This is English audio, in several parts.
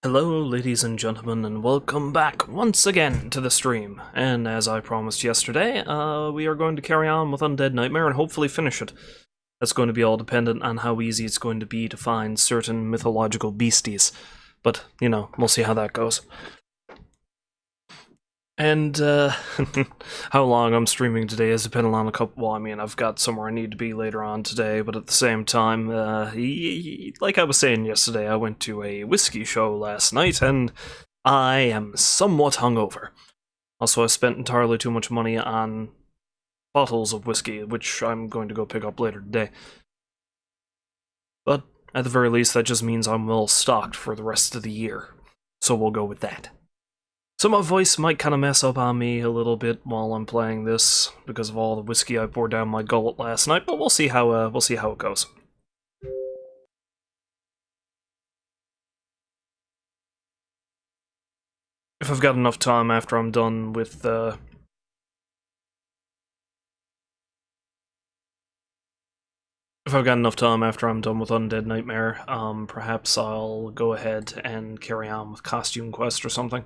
Hello, ladies and gentlemen, and welcome back once again to the stream. And as I promised yesterday, we are going to carry on with Undead Nightmare and hopefully finish it. That's going to be all dependent on how easy it's going to be to find certain mythological beasties. But, you know, we'll see how that goes. And, how long I'm streaming today is dependent on a couple. Well, I mean, I've got somewhere I need to be later on today, but at the same time, like I was saying yesterday, I went to a whiskey show last night, and I am somewhat hungover. Also, I spent entirely too much money on bottles of whiskey, which I'm going to go pick up later today. But at the very least, that just means I'm well stocked for the rest of the year. So we'll go with that. So my voice might kind of mess up on me a little bit while I'm playing this because of all the whiskey I poured down my gullet last night, but we'll see how it goes. If I've got enough time after I'm done with If I've got enough time after I'm done with Undead Nightmare, perhaps I'll go ahead and carry on with Costume Quest or something.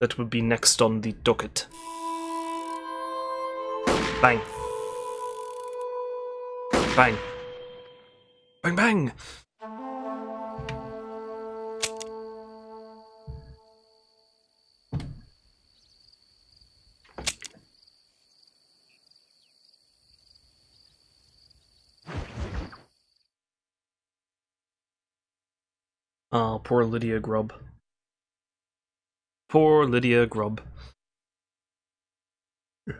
That would be next on the docket. Bang. Bang. Bang bang! Oh, poor Lydia Grubb. Poor Lydia Grubb.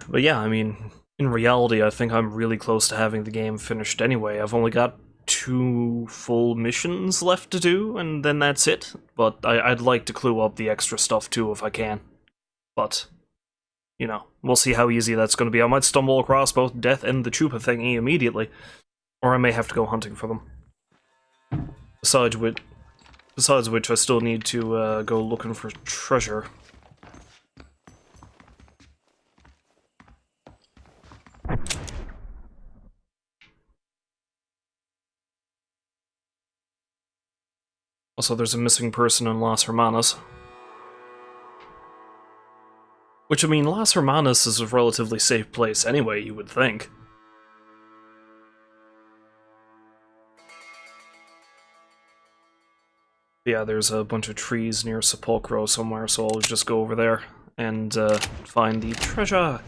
But yeah, I mean, in reality, I think I'm really close to having the game finished anyway. I've only got 2 full missions left to do, and then that's it. But I'd like to clue up the extra stuff too if I can. But, you know, we'll see how easy that's going to be. I might stumble across both Death and the Chupa thingy immediately, or I may have to go hunting for them. Besides which, I still need to go looking for treasure. Also, there's a missing person in Las Hermanas. Which, I mean, Las Hermanas is a relatively safe place anyway, you would think. Yeah, there's a bunch of trees near Sepulchro somewhere, so I'll just go over there and find the treasure.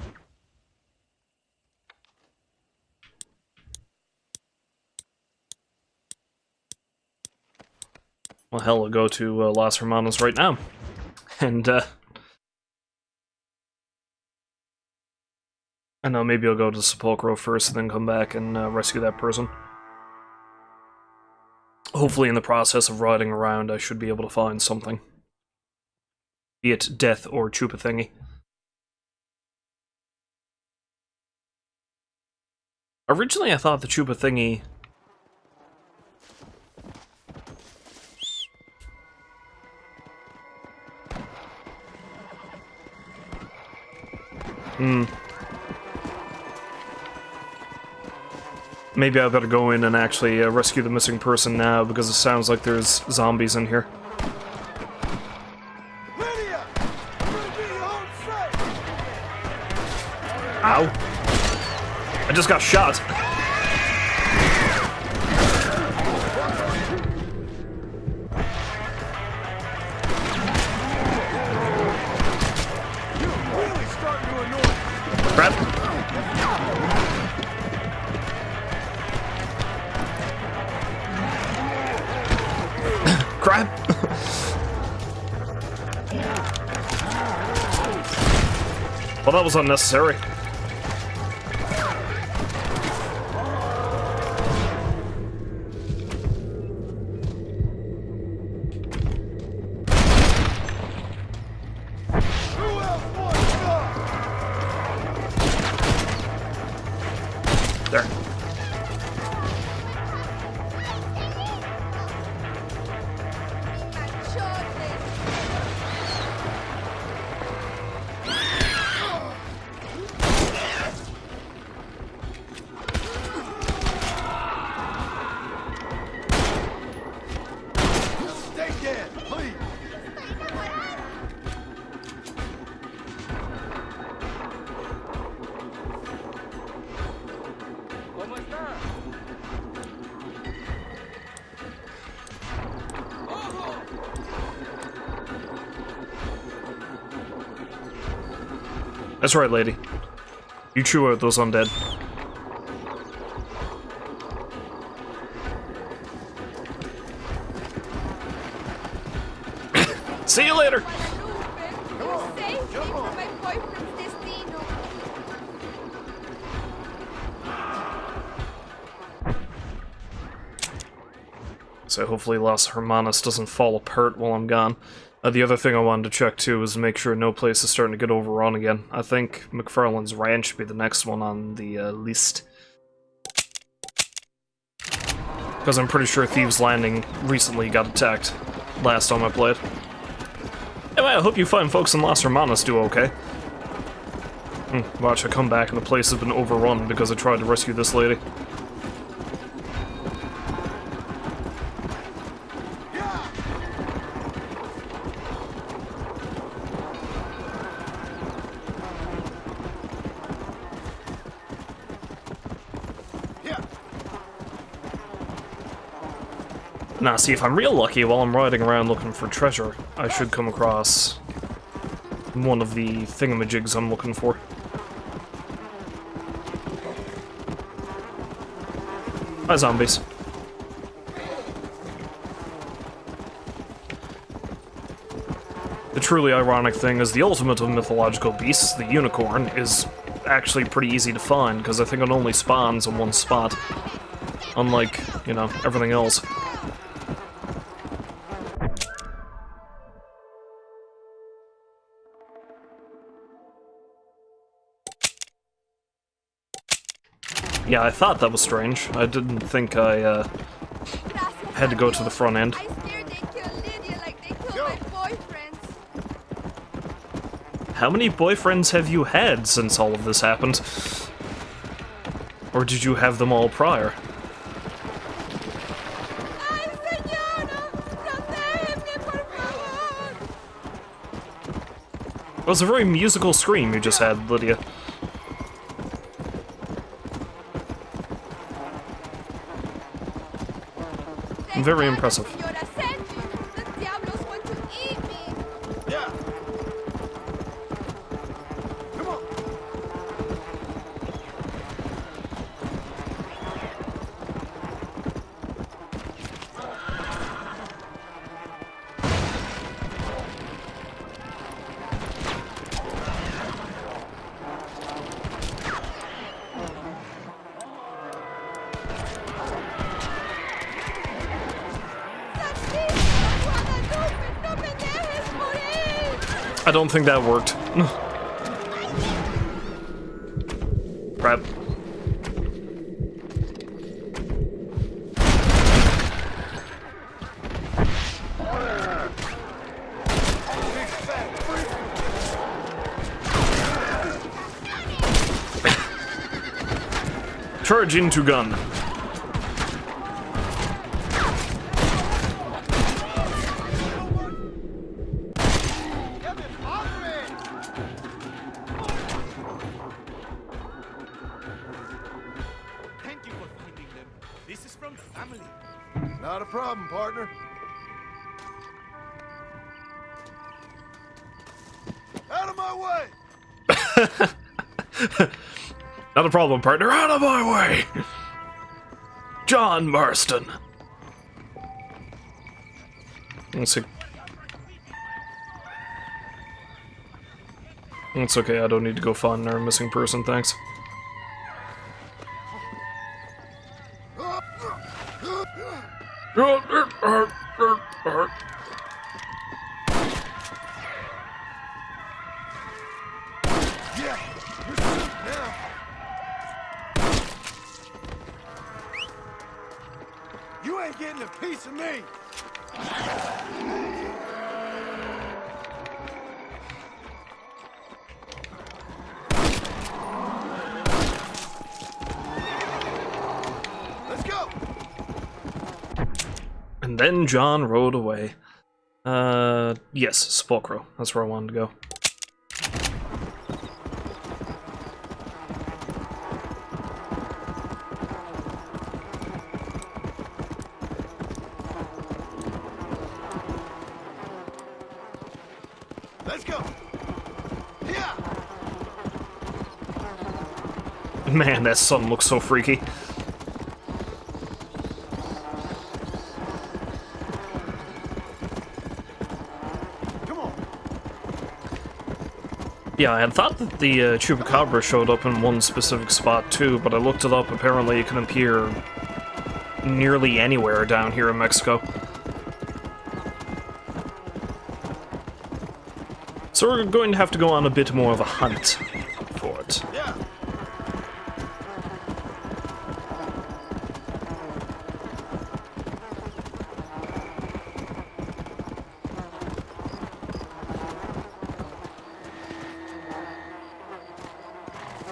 Well, hell, I'll go to Las Hermanas right now. And, I know, maybe I'll go to Sepulchro first and then come back and rescue that person. Hopefully in the process of riding around, I should be able to find something. Be it Death or Chupa thingy. Originally I thought the Chupa thingy... Maybe I better go in and actually rescue the missing person now, because it sounds like there's zombies in here. Lydia! I'm gonna get you home safe! Ow! I just got shot! You're really starting to annoy me. Crap! Crap! Well, that was unnecessary. Who else wants some? There. That's right, lady. You chew out those undead. See you later! So hopefully Las Hermanas doesn't fall apart while I'm gone. The other thing I wanted to check too is make sure no place is starting to get overrun again. I think McFarlane's Ranch should be the next one on the list. Because I'm pretty sure Thieves Landing recently got attacked last time I played. Anyway, I hope you fine folks in Las Hermanas do okay. Watch, I come back and the place has been overrun because I tried to rescue this lady. Now, see, if I'm real lucky while I'm riding around looking for treasure, I should come across one of the thingamajigs I'm looking for. Hi, zombies. The truly ironic thing is the ultimate of mythological beasts, the unicorn, is actually pretty easy to find, because I think it only spawns in one spot. Unlike, you know, everything else. Yeah, I thought that was strange. I didn't think I, had to go to the front end. I swear they killed Lydia like they killed my boyfriends. How many boyfriends have you had since all of this happened? Or did you have them all prior? Ay, señora, protégeme, por favor. It was a very musical scream you just had, Lydia. Very impressive. Señora, send me. The diablos want to eat me. Yeah. Come on. I don't think that worked. Crap. Charge into gun. Thank you for finding them. This is from the family. Not a problem, partner. Out of my way! Not a problem, partner. Out of my way! John Marston. Let's see. It's okay, I don't need to go find our missing person, thanks. Yeah, you're safe now. You ain't getting a piece of me. Let's go. And then John rode away. Yes, Sepulchro. That's where I wanted to go. Let's go. Yeah. Man, that sun looks so freaky. Yeah, I had thought that the Chupacabra showed up in one specific spot too, but I looked it up. Apparently it can appear nearly anywhere down here in Mexico. So we're going to have to go on a bit more of a hunt for it. Yeah.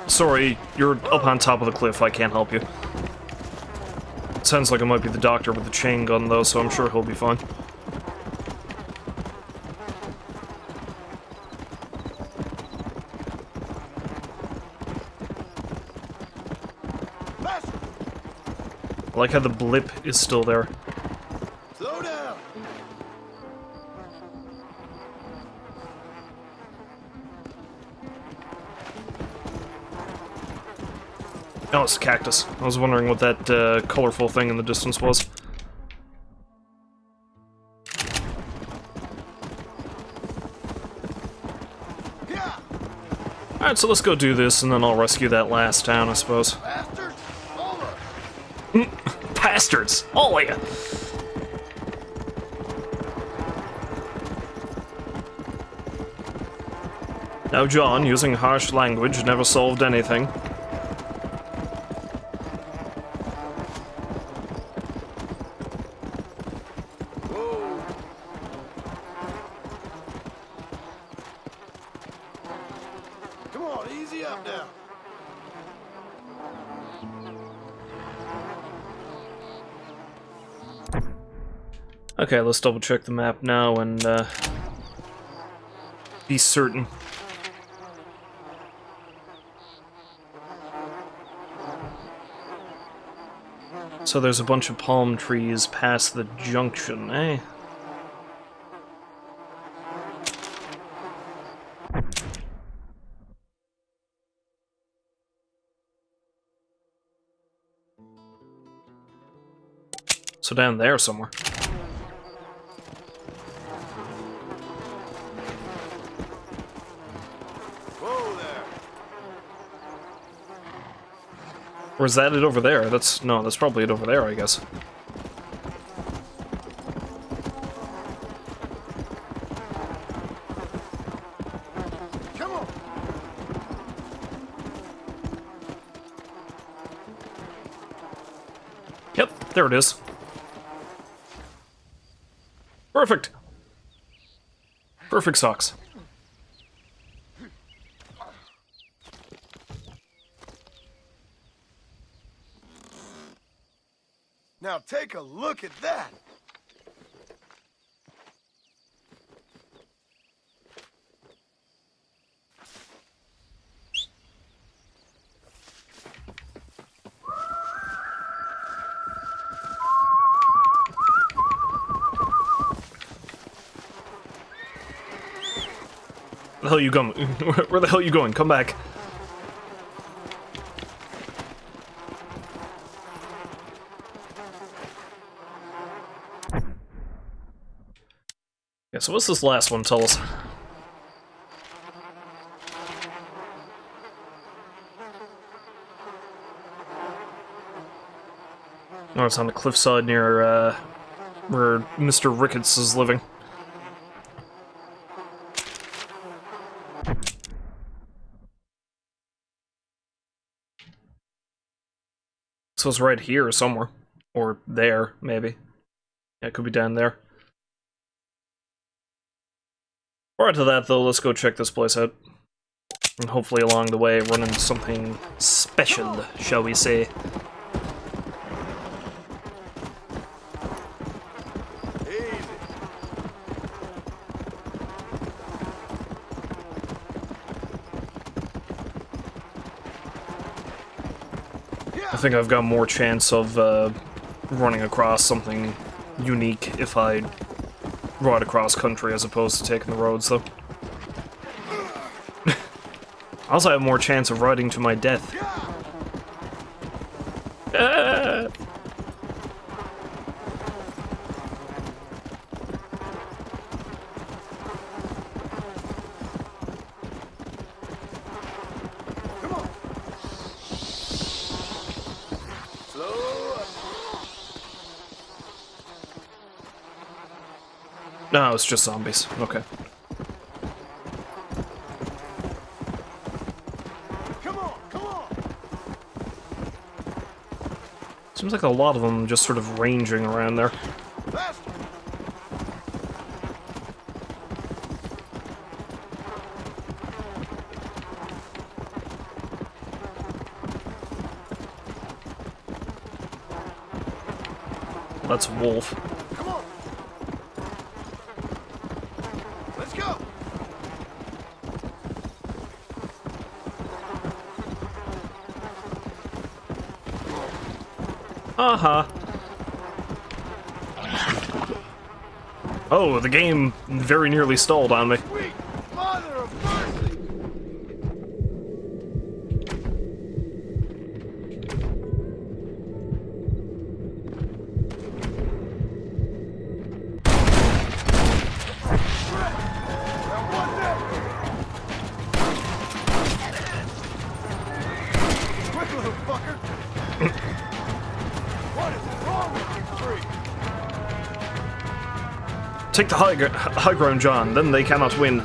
Sorry, you're up on top of the cliff, I can't help you. Sounds like it might be the doctor with the chain gun though, so I'm sure he'll be fine. I like how the blip is still there. Slow down. Oh, it's a cactus. I was wondering what that colorful thing in the distance was. Yeah. Alright, so let's go do this, and then I'll rescue that last town, I suppose. Bastards. All of Bastards! All of you! Now, John, using harsh language never solved anything. Whoa. Come on, easy up now. Okay, let's double check the map now and be certain. So there's a bunch of palm trees past the junction, eh? So down there somewhere. Whoa there. Or is that it over there? That's probably it over there, I guess. Come on. Yep, there it is. Perfect. Perfect socks. Now take a look at that. Where the hell are you going? Where the hell are you going? Come back. Yeah, so what's this last one tell us? Oh, it's on the cliffside near, where Mr. Ricketts is living. So it's right here somewhere. Or there, maybe. Yeah, it could be down there. Prior to that, though, let's go check this place out. And hopefully along the way run into something special, shall we say. Easy. I think I've got more chance of running across something unique if I ride across country as opposed to taking the roads, though. I also have more chance of riding to my death. No, it's just zombies. Okay. Come on, come on! Seems like a lot of them just sort of ranging around there. Faster! That's Wolf. Come on! Let's go! Uh-huh. Oh, the game very nearly stalled on me. Sweet mother of mercy! Now one there! Quick, little fucker! What is wrong with you three? Take the high ground, John, then they cannot win.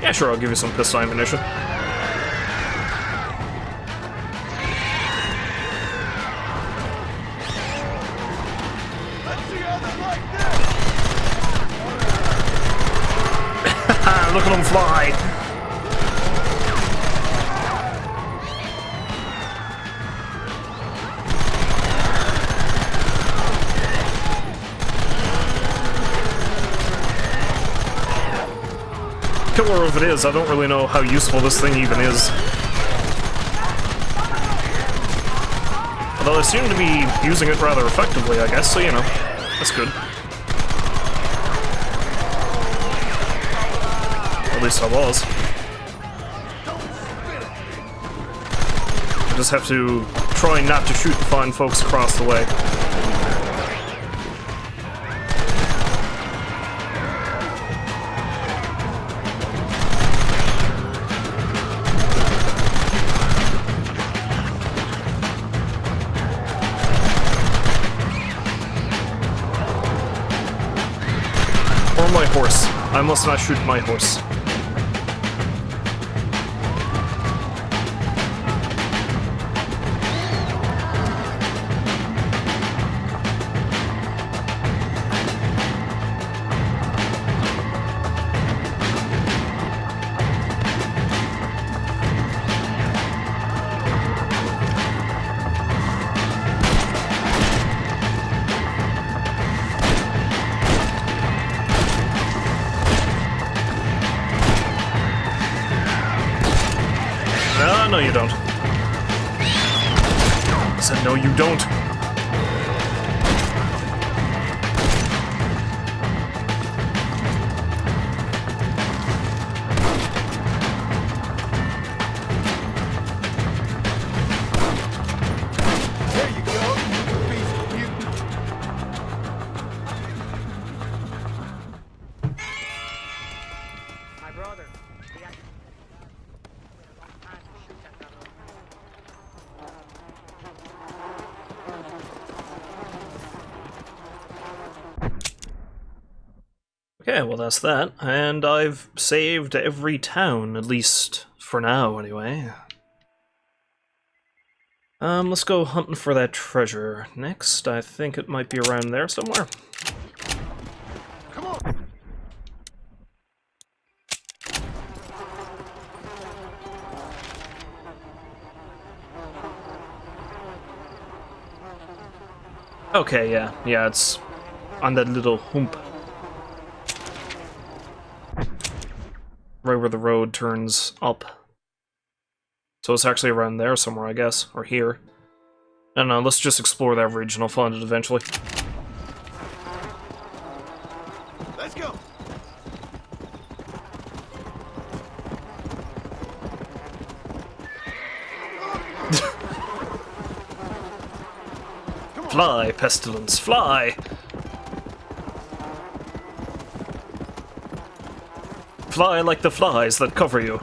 Yeah, sure, I'll give you some pistol ammunition. Let's see how they like this! Look at them fly! Killer if it is, I don't really know how useful this thing even is. Although I seem to be using it rather effectively, I guess, so you know, that's good. At least I was. I just have to try not to shoot the fine folks across the way. Or my horse. I must not shoot my horse. No, you don't. I said no, you don't. There you go, you beast mutant. My brother. Okay, well that's that, and I've saved every town, at least for now, anyway. Let's go hunting for that treasure next. I think it might be around there somewhere. Come on! Okay, yeah, it's on that little hump. Right where the road turns up. So it's actually around there somewhere, I guess. Or here. I don't know, let's just explore that region. I'll find it eventually. Let's go! Fly, pestilence, fly! Fly like the flies that cover you.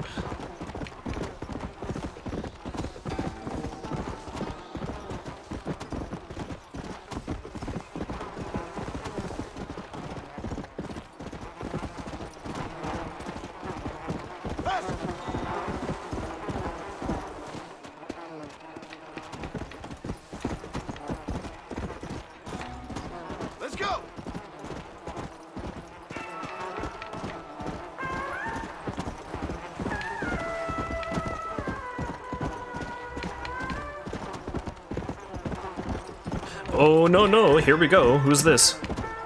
Oh, no, no, here we go. Who's this?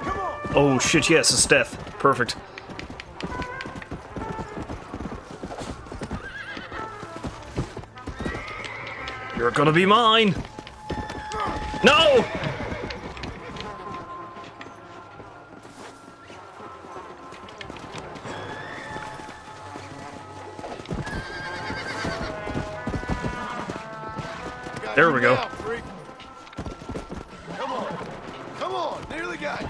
Come on. Oh, shit, yes, it's Death. Perfect. You're gonna be mine! No! Got There you we go. now, freak. Come on. Come on. Nearly got you.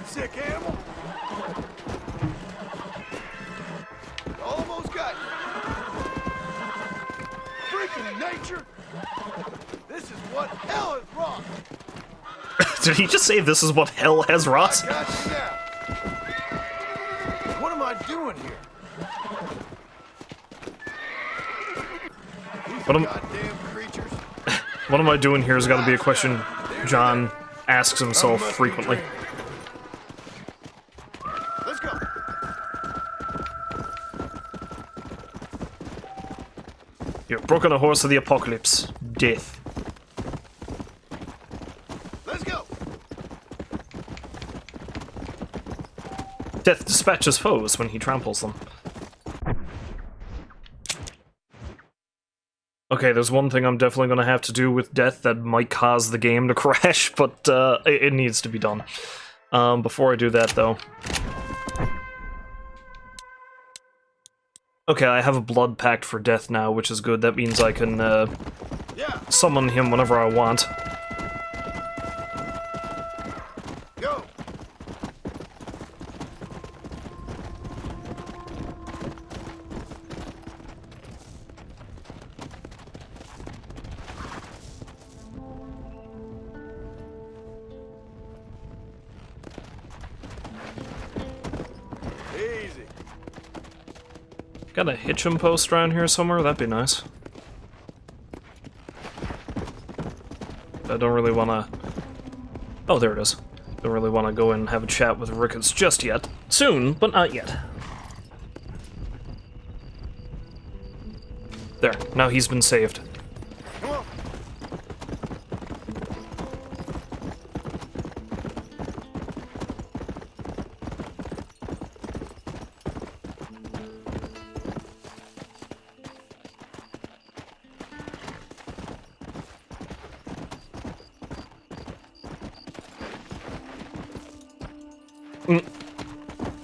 Sick animal. Almost got you. Freaking nature. This is what hell has wrought. Did he just say this is what hell has wrought? I got you now. What am I doing here? These What am- goddamn creatures. What am I doing here has got to be a question John asks himself frequently. Let's go. You've broken a horse of the apocalypse. Death. Let's go. Death dispatches foes when he tramples them. Okay, there's one thing I'm definitely gonna have to do with Death that might cause the game to crash, but it needs to be done. Before I do that, though... Okay, I have a blood pact for Death now, which is good. That means I can Yeah. summon him whenever I want. Go. Easy. Got a hitch'em post around here somewhere? That'd be nice. I don't really wanna... Oh, there it is. Don't really wanna go in and have a chat with Ricketts just yet. Soon, but not yet. There, now he's been saved. Come on.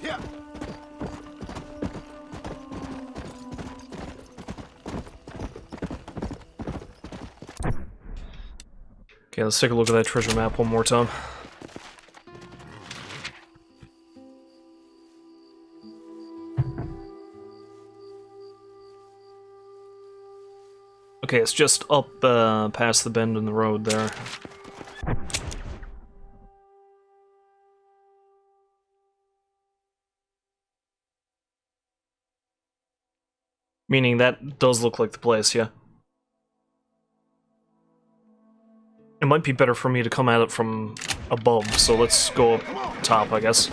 Yeah. Okay, let's take a look at that treasure map one more time. Okay, it's just up past the bend in the road there. Meaning that does look like the place, yeah. It might be better for me to come at it from above, so let's go up top, I guess.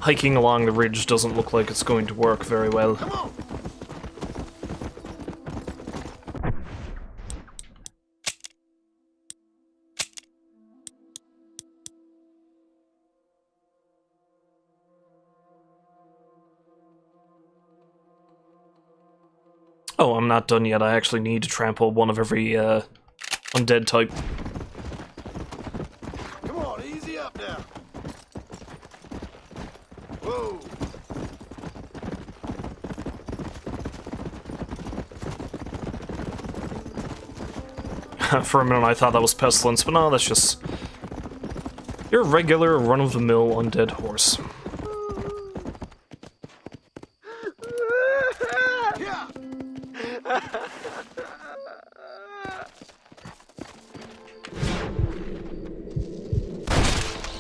Hiking along the ridge doesn't look like it's going to work very well. Come on. Oh, I'm not done yet. I actually need to trample one of every undead type. Come on, easy up now. Whoa. For a minute I thought that was Pestilence, but no, that's just your regular run-of-the-mill undead horse. Yeah.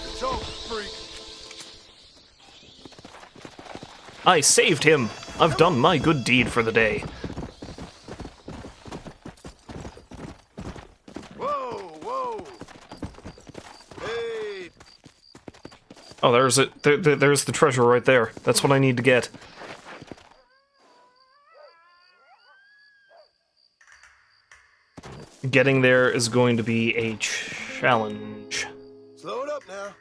It's over, freak. I saved him! I've done my good deed for the day. Whoa, whoa. Hey. Oh, there's it. There's the treasure right there. That's what I need to get. Getting there is going to be a challenge. Slow it up now.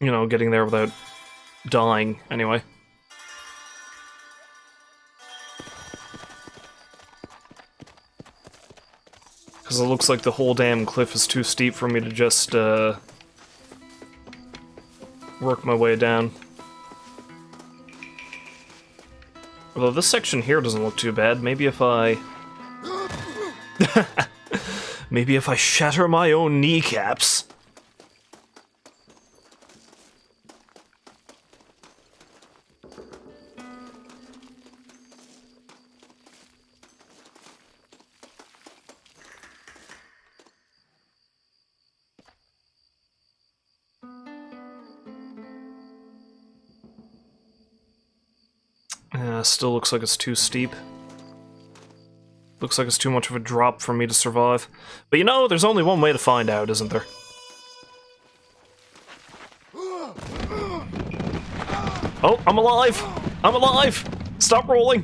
You know, getting there without dying, anyway. Because it looks like the whole damn cliff is too steep for me to just, work my way down. Although this section here doesn't look too bad. Maybe if I... Maybe if I shatter my own kneecaps. Still looks like it's too steep. Looks like it's too much of a drop for me to survive. But you know, there's only one way to find out, isn't there? Oh, I'm alive! I'm alive! Stop rolling!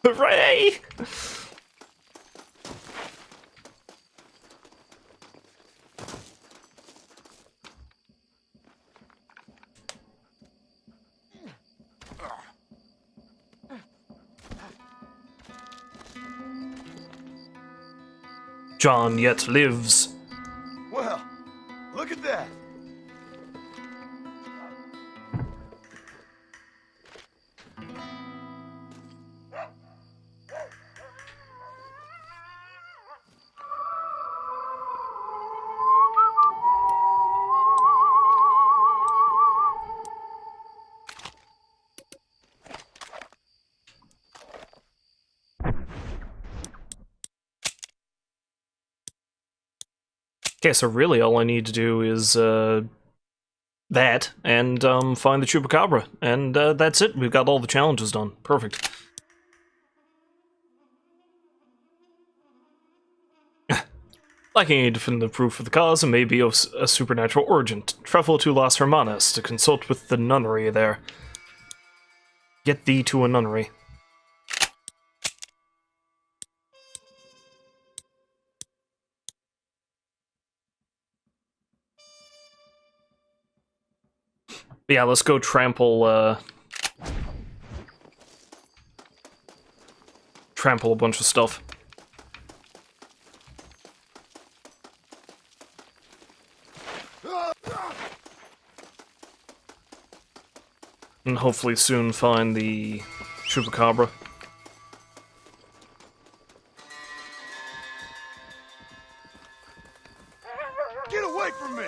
Hooray! John yet lives. Well, look at that. Okay, so really all I need to do is, that, and, find the Chupacabra. And, that's it. We've got all the challenges done. Perfect. Lacking any definitive proof of the cause, and maybe of a supernatural origin. Travel to Las Hermanas to consult with the nunnery there. Get thee to a nunnery. Yeah, let's go trample, trample a bunch of stuff. And hopefully soon find the Chupacabra. Get away from me!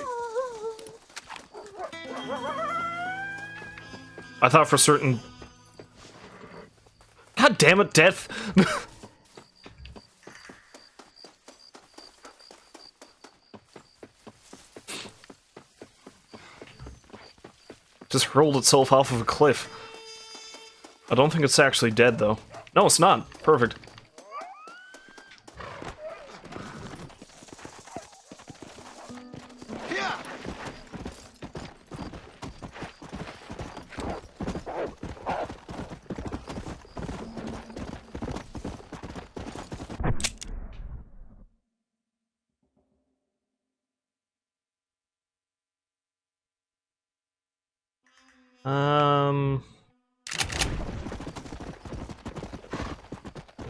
I thought for certain... God damn it, Death! Just hurled itself off of a cliff. I don't think it's actually dead, though. No, it's not. Perfect. Yeah.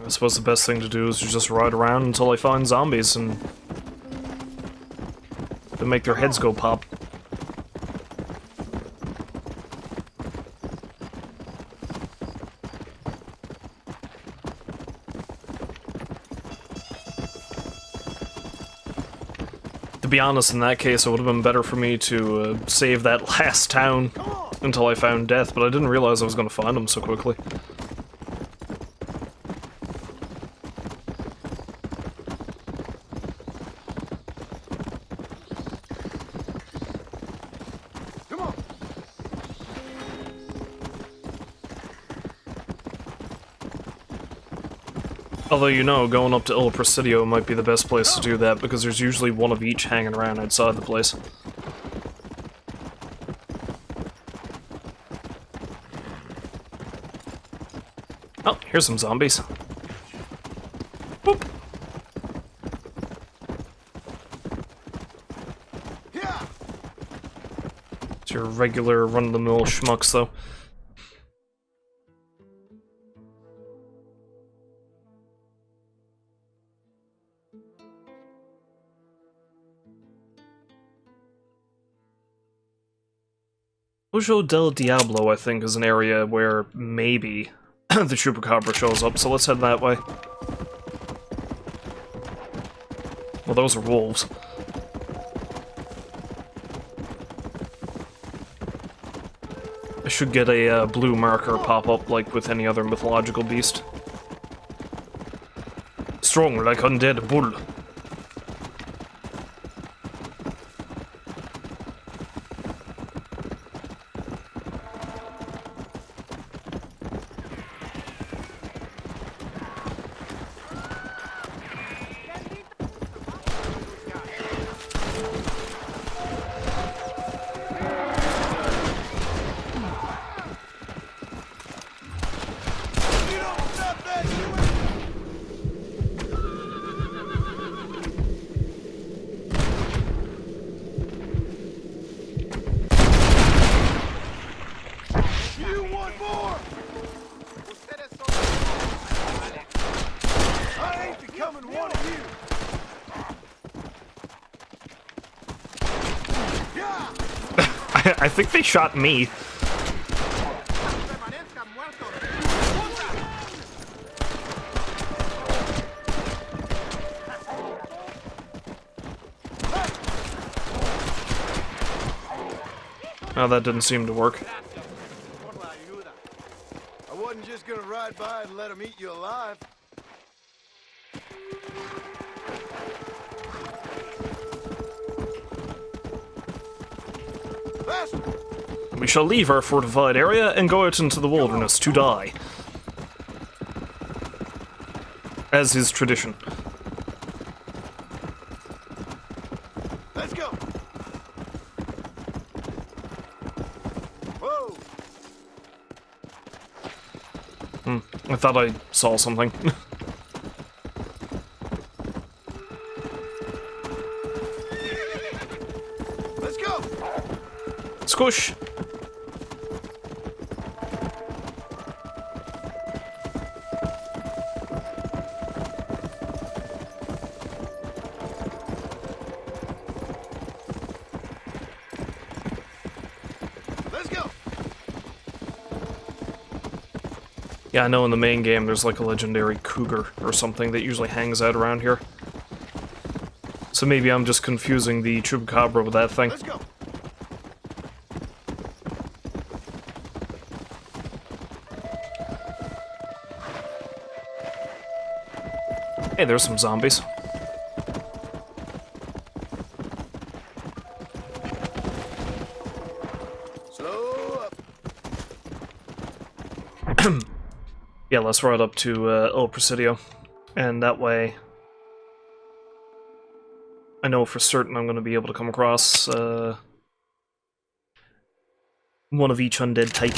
I suppose the best thing to do is to just ride around until I find zombies and... to make their heads go pop. To be honest, in that case, it would have been better for me to save that last town until I found Death, but I didn't realize I was going to find him so quickly. Come on. Although, you know, going up to Il Presidio might be the best place to do that, because there's usually one of each hanging around outside the place. Oh, here's some zombies. Boop. It's your regular run-of-the-mill schmucks, though. Ojo del Diablo, I think, is an area where maybe the Chupacabra shows up, so let's head that way. Well, those are wolves. I should get a blue marker pop up like with any other mythological beast. Strong like undead bull. I think they shot me. Oh, that didn't seem to work. I wasn't just gonna ride by and let them eat you alive. Faster! We shall leave our fortified area and go out into the wilderness to die. As is tradition. Let's go! Whoa! I thought I saw something. Let's go! Squish! Let's go! Yeah, I know in the main game there's like a legendary cougar or something that usually hangs out around here. So maybe I'm just confusing the Chupacabra with that thing. Let's go! Hey, there's some zombies. Slow up. Yeah, let's ride up to Il Presidio. And that way, I know for certain I'm going to be able to come across one of each undead type.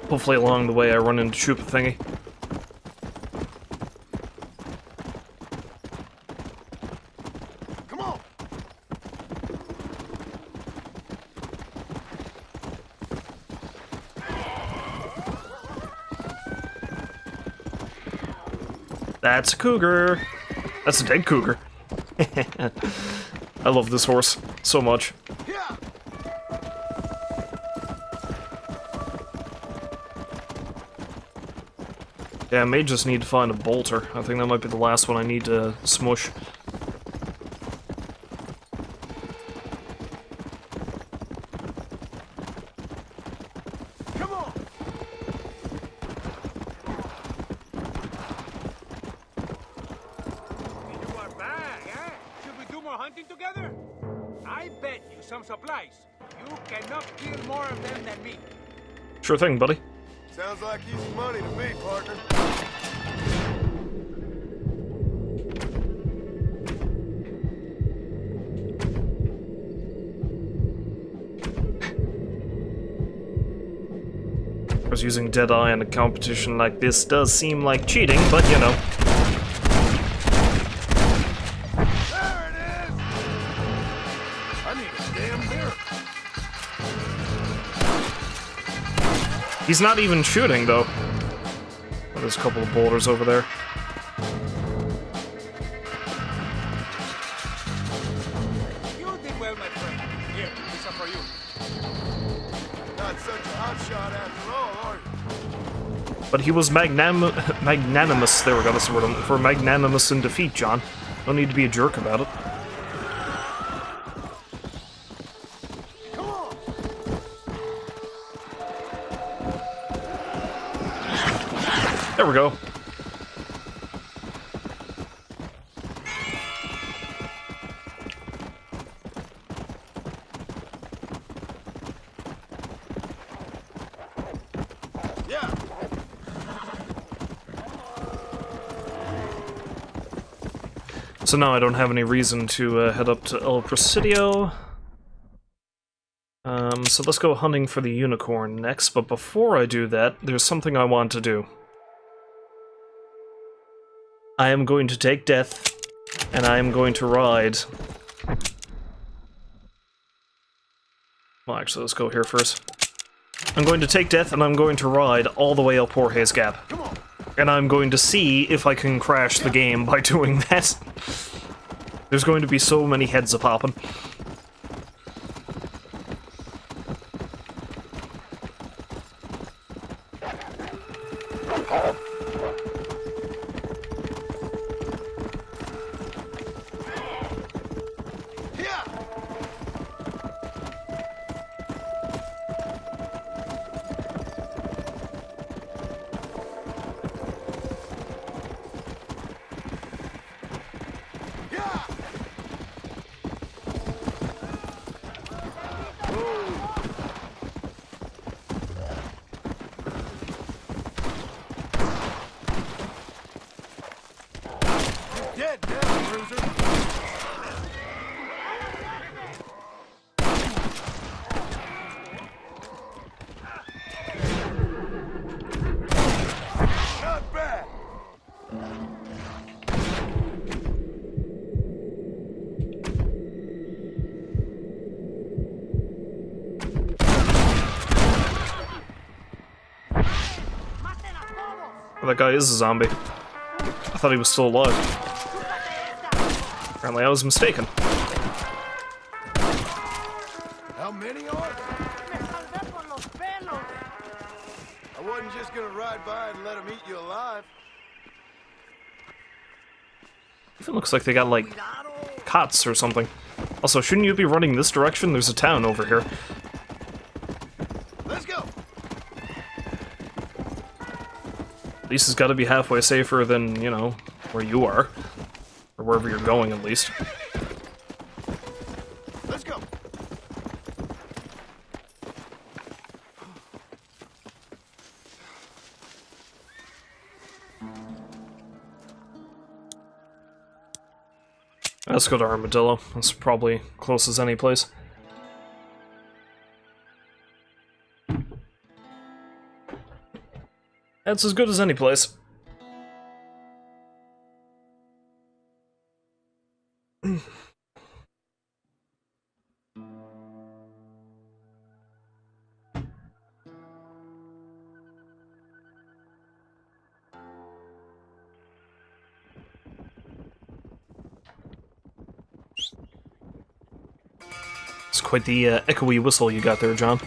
Hopefully along the way I run into Chupa thingy. Come on! That's a cougar! That's a dead cougar. I love this horse so much. Yeah! Yeah, I may just need to find a bolter. I think that might be the last one I need to smush. Come on! You are back, eh? Should we do more hunting together? I bet you some supplies. You cannot kill more of them than me. Sure thing, buddy. Sounds like easy money to me, partner. Of course, using Deadeye in a competition like this does seem like cheating, but you know. There it is! I need a damn miracle. He's not even shooting, though. Oh, there's a couple of boulders over there. You did well, my friend. Here, this are for you. Not such a hot shot after all, are you? But he was magnanimous. There we go, that's the word. For magnanimous in defeat, John. No need to be a jerk about it. Come on! There we go. Yeah! So now I don't have any reason to head up to El Presidio. So let's go hunting for the unicorn next, but before I do that, there's something I want to do. I am going to take Death, and I am going to ride... Well, actually, let's go here first. I'm going to take Death, and I'm going to ride all the way up Jorge's Gap. Come on! And I'm going to see if I can crash the game by doing that. There's going to be so many heads a-popping. Yeah! Yeah! Dead now, bruiser. Not bad. Well, that guy is a zombie. I thought he was still alive. Apparently I was mistaken. How many are there? I wasn't just gonna ride by and let them eat you alive. Even looks like they got, like, cots or something. Also, shouldn't you be running this direction? There's a town over here. Let's go. At least it's gotta be halfway safer than, you know, where you are. Or wherever you're going, at least. Let's go. Let's go to Armadillo. That's probably close as any place. That's as good as any place. It's quite the echoey whistle you got there, John.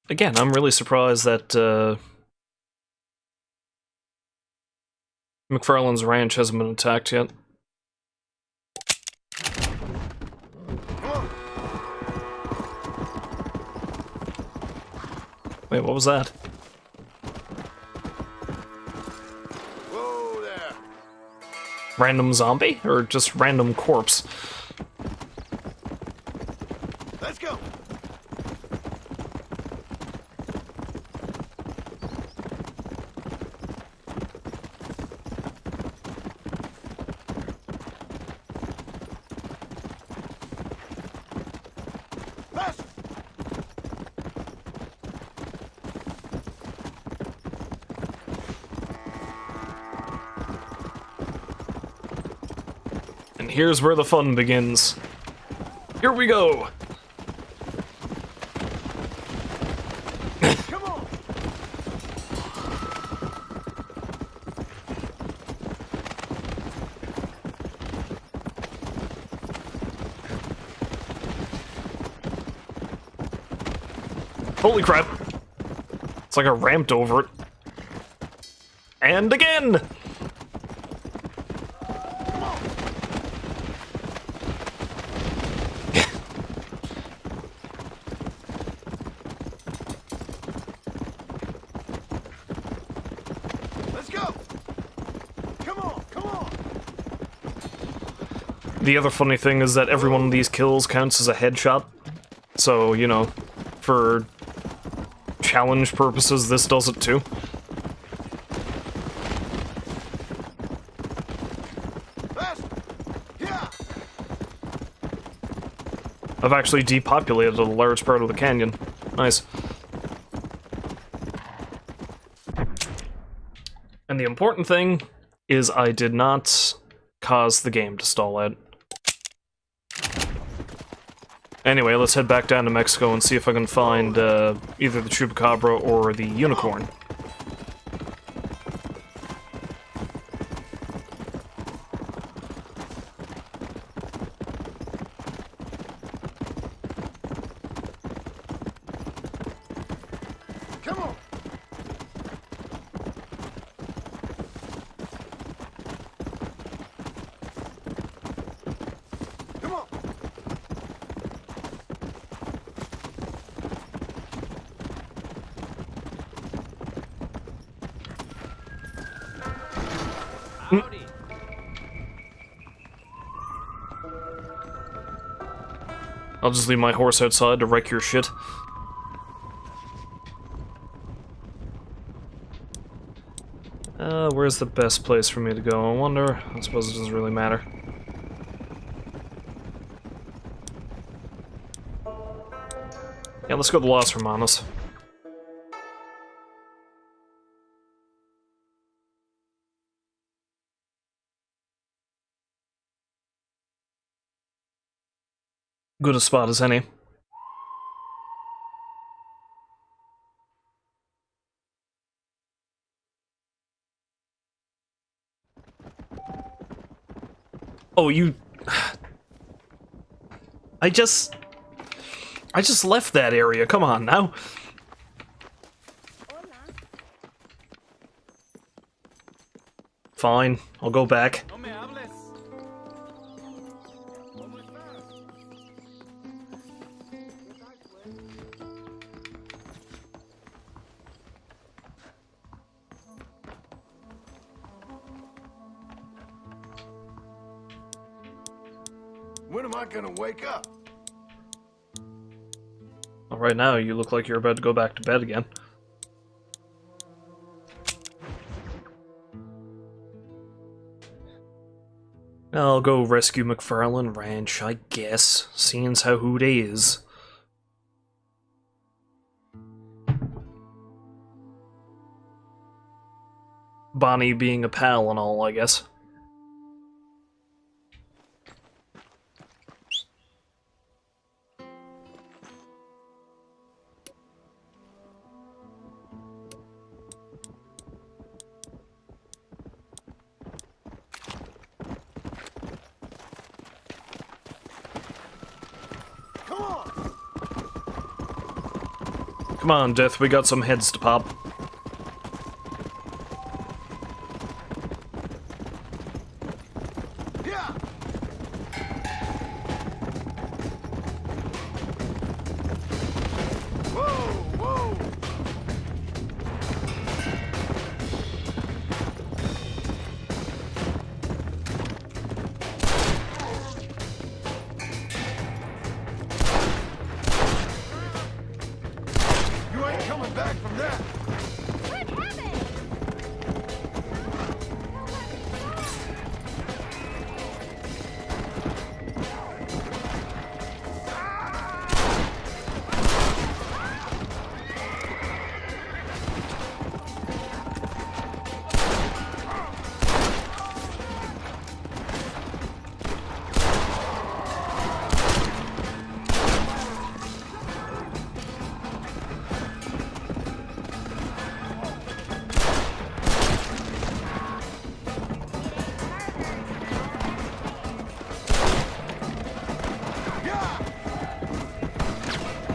Again, I'm really surprised that McFarlane's ranch hasn't been attacked yet. Wait, what was that? Whoa there. Random zombie? Or just random corpse? Let's go. Faster. And here's where the fun begins. Here we go! Come on. Holy crap! It's like I ramped over it. And again! Let's go. Come on. Come on. The other funny thing is that every one of these kills counts as a headshot. So, you know, for challenge purposes, this does it too. Faster. Yeah. I've actually depopulated a large part of the canyon. Nice. And the important thing is I did not cause the game to stall out. Anyway, let's head back down to Mexico and see if I can find either the Chupacabra or the Unicorn. Come on. Come on. Howdy. I'll just leave my horse outside to wreck your shit. Where's the best place for me to go? I wonder. I suppose it doesn't really matter. Yeah, let's go to Los Hermanos. Good a spot as any. Oh, you... I just left that area, come on now. Fine, I'll go back. No me hables. ¿Cómo estás? ¿Qué tal, pues? When am I gonna wake up? Well, right now, you look like you're about to go back to bed again. I'll go rescue McFarlane Ranch, I guess, seeing as how who they is. Bonnie being a pal and all, I guess. Come on. Come on, Death, we got some heads to pop. Yeah. Whoa, whoa.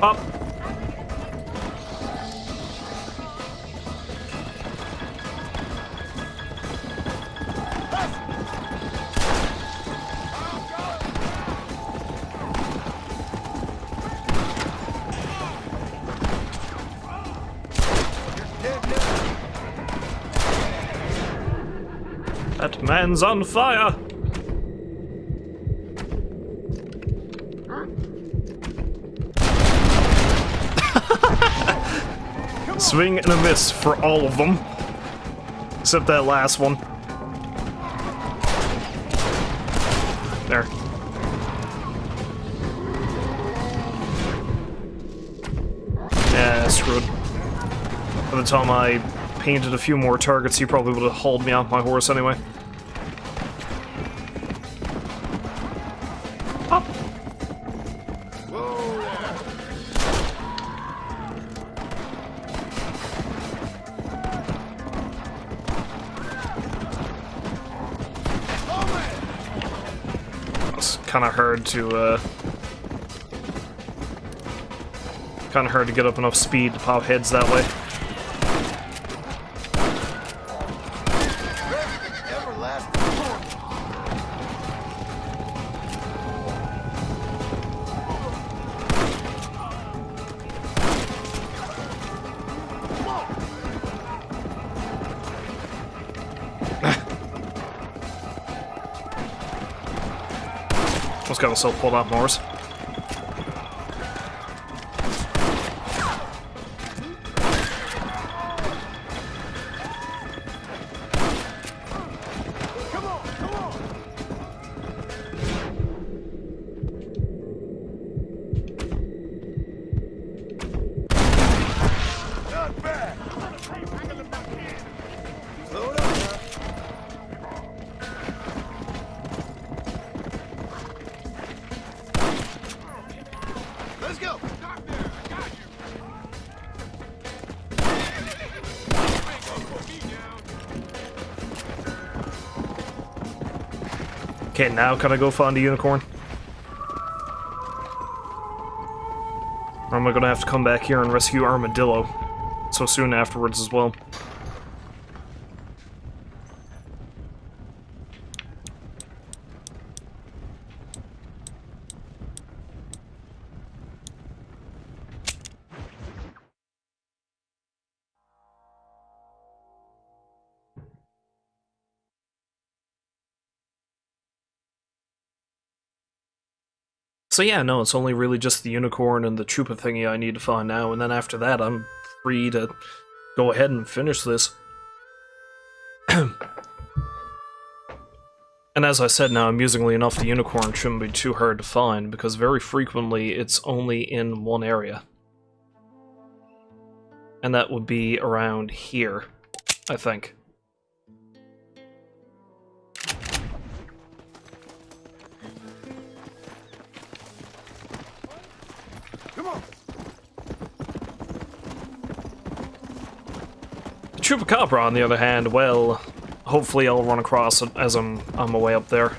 Up. That man's on fire! Swing and a miss for all of them. Except that last one. There. Yeah, screwed. By the time I painted a few more targets, he probably would have hauled me off my horse anyway. Up! Whoa there. Oh man. It's kind of hard to, kind of hard to get up enough speed to pop heads that way. Everlasting torment. Come on. Almost got myself pulled off Mars. Come on, come on. Not bad. Slow it up now. Let's go. Stop there. I got you. Put me down. Okay, now can I go find a unicorn? Or am I gonna have to come back here and rescue Armadillo so soon afterwards as well? So yeah, no, it's only really just the unicorn and the Chupa thingy I need to find now, and then after that I'm free to go ahead and finish this. And as I said now, amusingly enough, the unicorn shouldn't be too hard to find, because very frequently it's only in one area. And that would be around here, I think. Come on. Chupacabra, on the other hand, well, hopefully I'll run across it as I'm on my way up there.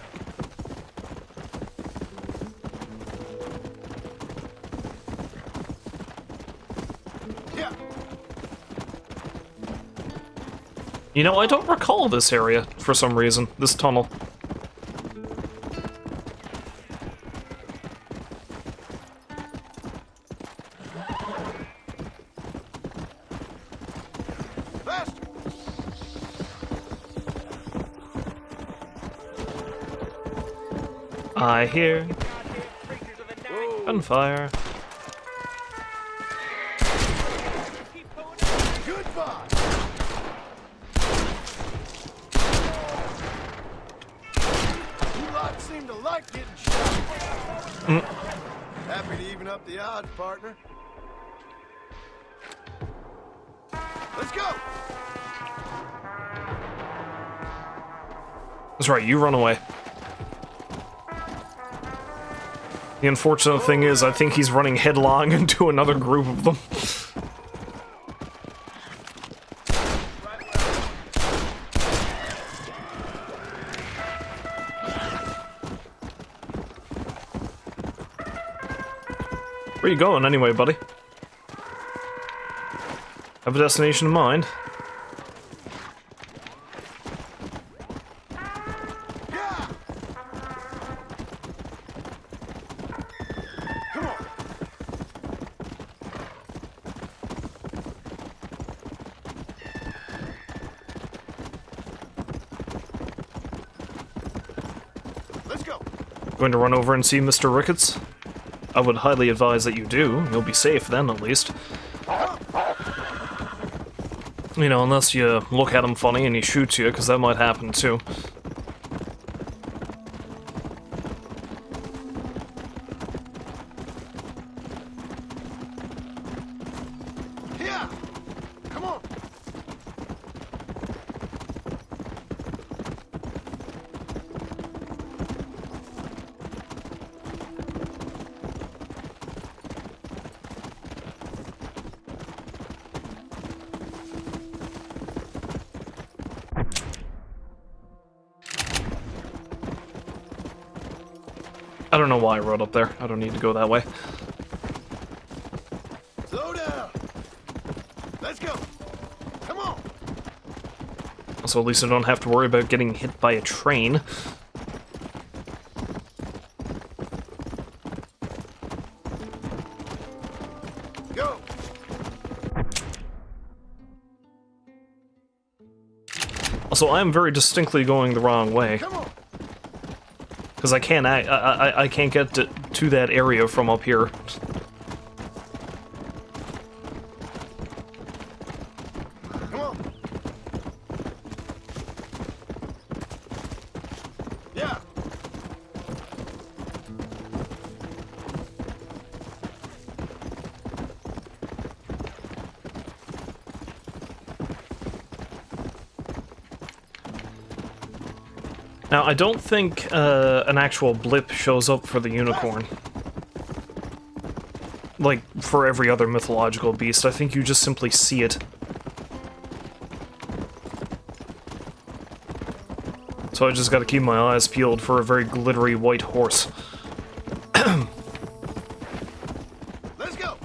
Yeah. You know, I don't recall this area for some reason, this tunnel. Faster. I hear Creatures of the night. Whoa. gunfire. Keep going up. Goodbye. You lot seem to like getting shot. Happy to even up the odds, partner. Let's go. That's right, you run away. The unfortunate thing is, I think he's running headlong into another group of them. Where you going anyway, buddy? Have a destination in mind? Yeah! Come on! Let's go! Going to run over and see Mr. Ricketts? I would highly advise that you do. You'll be safe then, at least. You know, unless you look at him funny and he shoots you, because that might happen too. Yeah! Come on! I don't know why I rode up there. I don't need to go that way. Slow down! Let's go! Come on! So at least I don't have to worry about getting hit by a train. Go! Also, I am very distinctly going the wrong way. Come on! Because I can't get to that area from up here. Come on! Yeah! Now, I don't think an actual blip shows up for the unicorn. Like, for every other mythological beast, I think you just simply see it. So I just gotta keep my eyes peeled for a very glittery white horse. Let's go!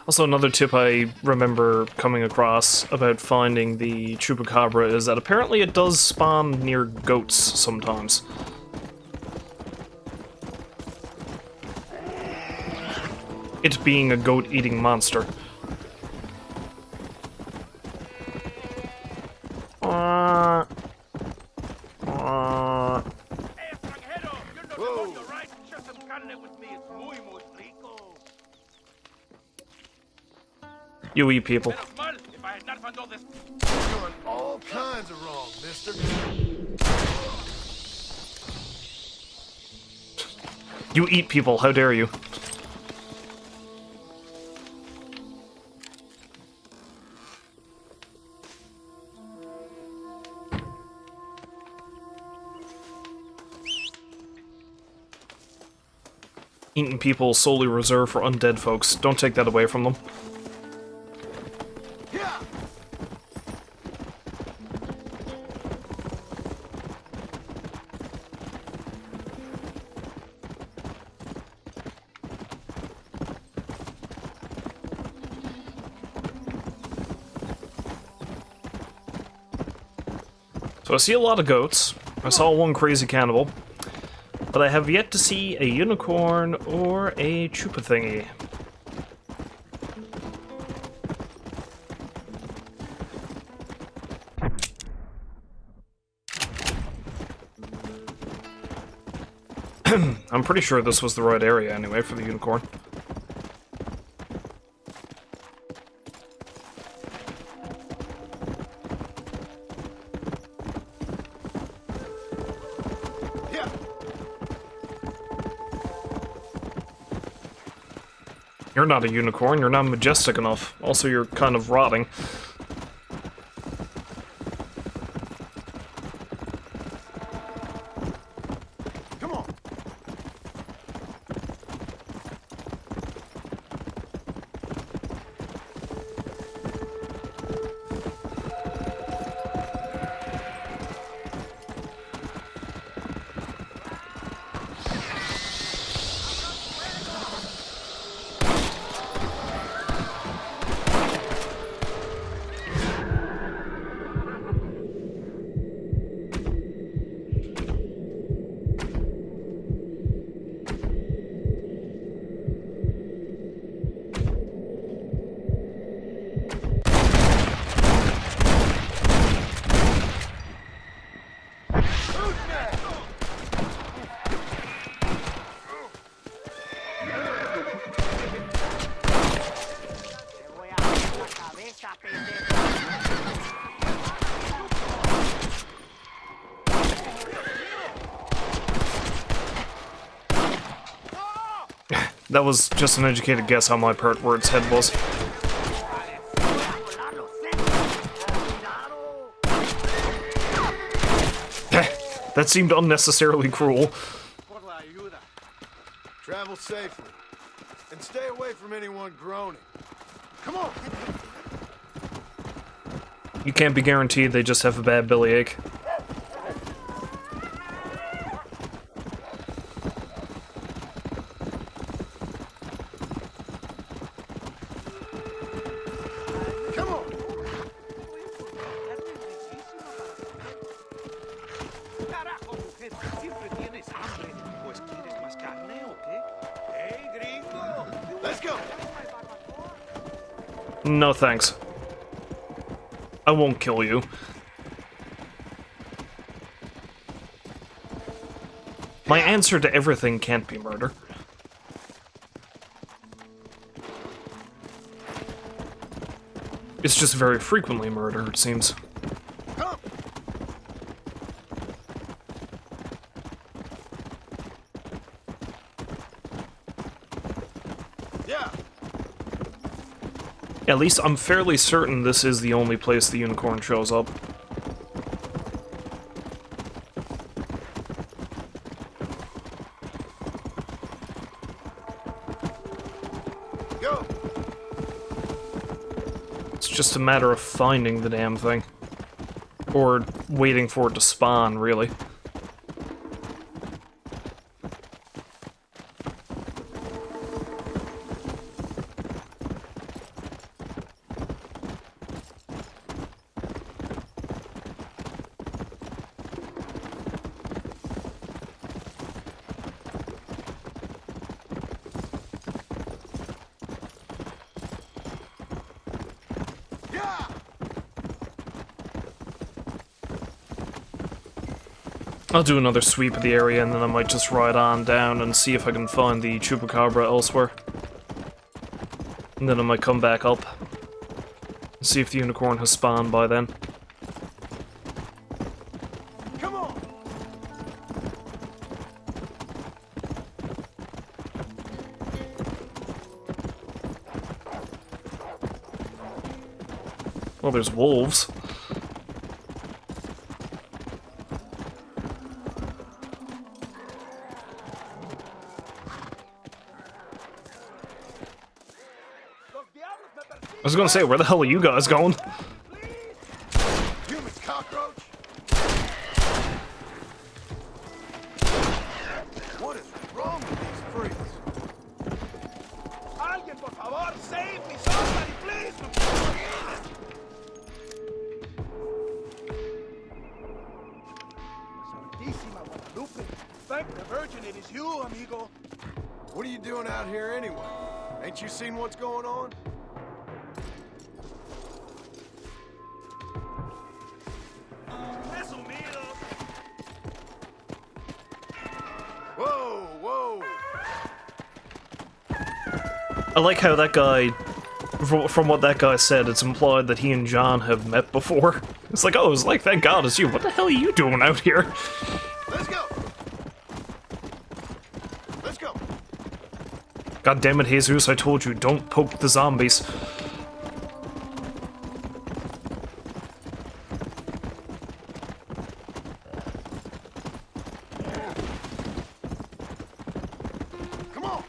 Also, another tip I remember coming across about finding the chupacabra is that apparently it does spawn near goats sometimes. It being a goat-eating monster. Extranjero, you're not on your right. Share some carne with me. It's muy rico. You eat people. Menos mal, if I had not found all this. You're doing all kinds of wrong, mister. You eat people, how dare you? Eating people solely reserved for undead folks. Don't take that away from them. Yeah! So I see a lot of goats. I saw one crazy cannibal. But I have yet to see a unicorn or a chupa thingy. I'm pretty sure this was the right area anyway for the unicorn. Yeah! You're not a unicorn, you're not majestic enough. Also, you're kind of rotting. Come on! That was just an educated guess how my part where its head was. That seemed unnecessarily cruel. Travel safely. And stay away from anyone groaning. Come on! You can't be guaranteed they just have a bad bellyache. Come on! Carajo, mujer, siempre tienes hambre. Pues quieres más carne o qué? ¡Hey, gringo! Let's go! No thanks. I won't kill you. My answer to everything can't be murder. It's just very frequently murder, it seems. Come! Yeah! At least I'm fairly certain this is the only place the unicorn shows up. Go! It's just a matter of finding the damn thing. Or waiting for it to spawn, really. Yeah! I'll do another sweep of the area and then I might just ride on down and see if I can find the chupacabra elsewhere. And then I might come back up and see if the unicorn has spawned by then. Come on! Well, there's wolves. I was gonna say, where the hell are you guys going? Human cockroach! What is wrong with these freaks? Alguien, por favor, save me, somebody, please! Santísima Guadalupe, thank the Virgin it is you, amigo. What are you doing out here anyway? Ain't you seen what's going on? Resumido. Whoa, whoa! I like how that guy, from what that guy said, it's implied that he and John have met before. It's like, oh, it's like, thank God it's you. What the hell are you doing out here? Let's go! Let's go! God damn it, Jesus, I told you, don't poke the zombies. Come on!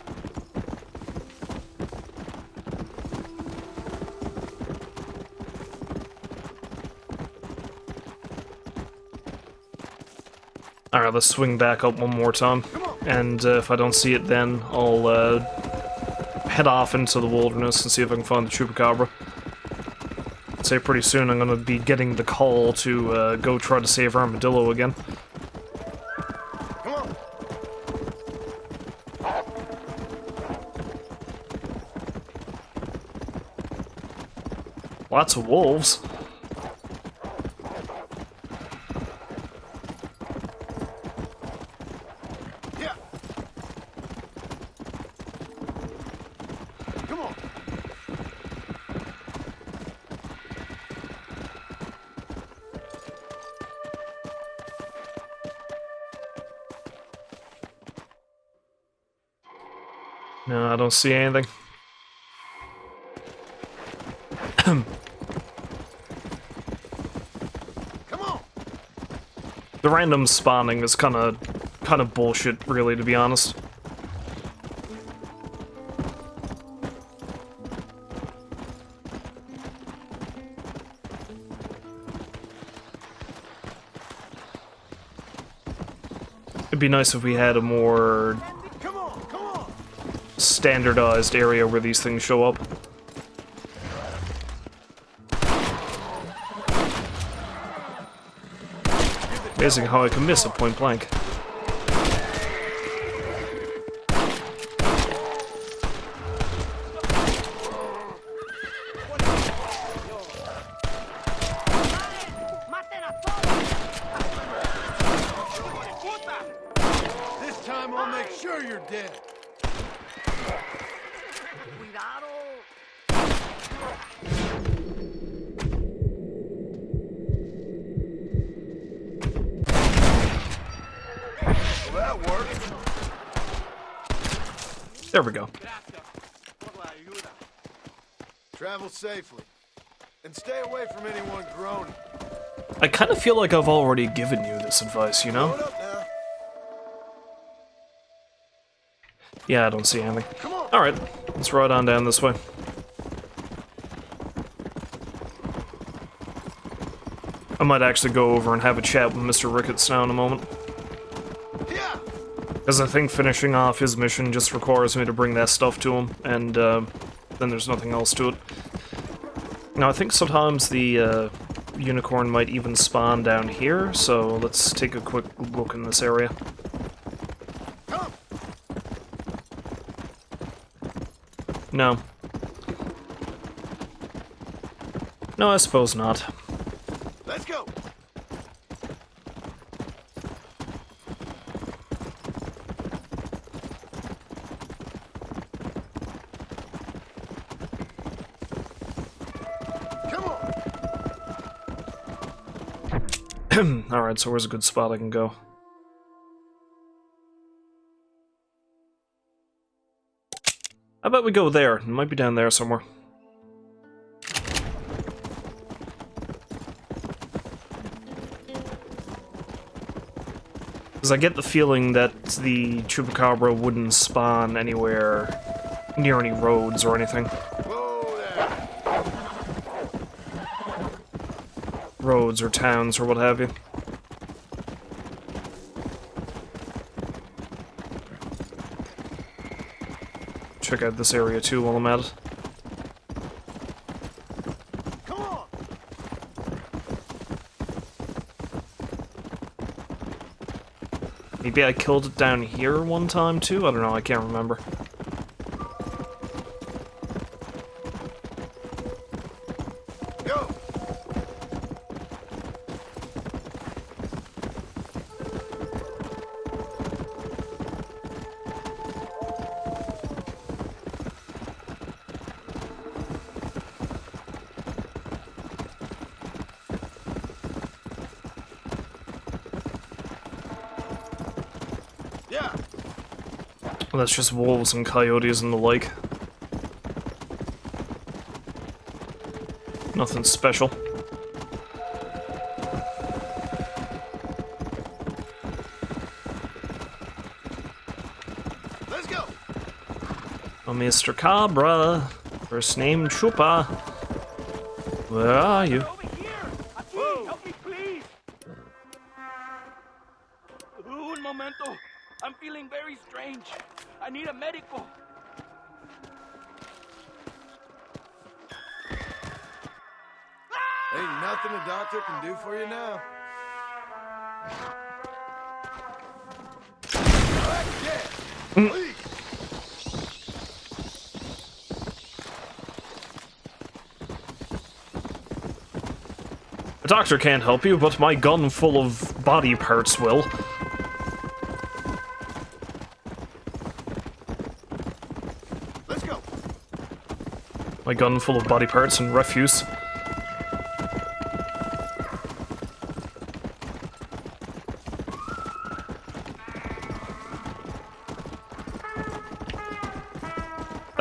Alright, let's swing back up one more time. And if I don't see it then, I'll head off into the wilderness and see if I can find the chupacabra. I'd say pretty soon I'm gonna be getting the call to go try to save Armadillo again. Come on! Lots of wolves. Yeah! Come on! No, I don't see anything. Come on. The random spawning is kind of bullshit, really, to be honest. It'd be nice if we had a more Come on. standardized area where these things show up. Amazing how I can miss at point blank. This time I'll make sure you're dead. Well, that worked. There we go. Travel safely. And stay away from anyone groaning. I kind of feel like I've already given you this advice, you know? Load up now. Yeah, I don't see anything. Come on. Alright, let's ride on down this way. I might actually go over and have a chat with Mr. Ricketts now in a moment. Yeah. Because I think finishing off his mission just requires me to bring that stuff to him, and then there's nothing else to it. Now, I think sometimes the unicorn might even spawn down here, so let's take a quick look in this area. Come. No. No, I suppose not. Let's go. Come on. Alright, so where's a good spot I can go? How about we go there? It might be down there somewhere. Because I get the feeling that the Chupacabra wouldn't spawn anywhere near any roads or anything. Whoa there. Roads or towns or what have you. Check out this area too while I'm at it. Come on. Maybe I killed it down here one time too? I don't know, I can't remember. Go. Yeah. Well, that's just wolves and coyotes and the like. Nothing special. Let's go. Oh, Mr. Cabra. First name Chupa. Where are you? Over here! Aquí, Whoa. help me, please! Un momento. I'm feeling very strange. I need a medico. Ain't nothing a doctor can do for you now. Back dead. Please. The doctor can't help you, but my gun full of body parts will. Let's go. My gun full of body parts and refuse.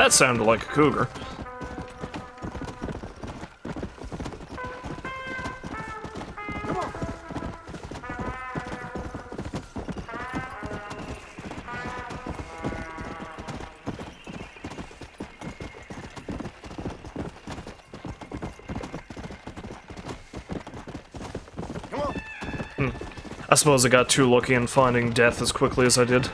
That sounded like a cougar. Come on. Come on. I suppose I got too lucky in finding death as quickly as I did.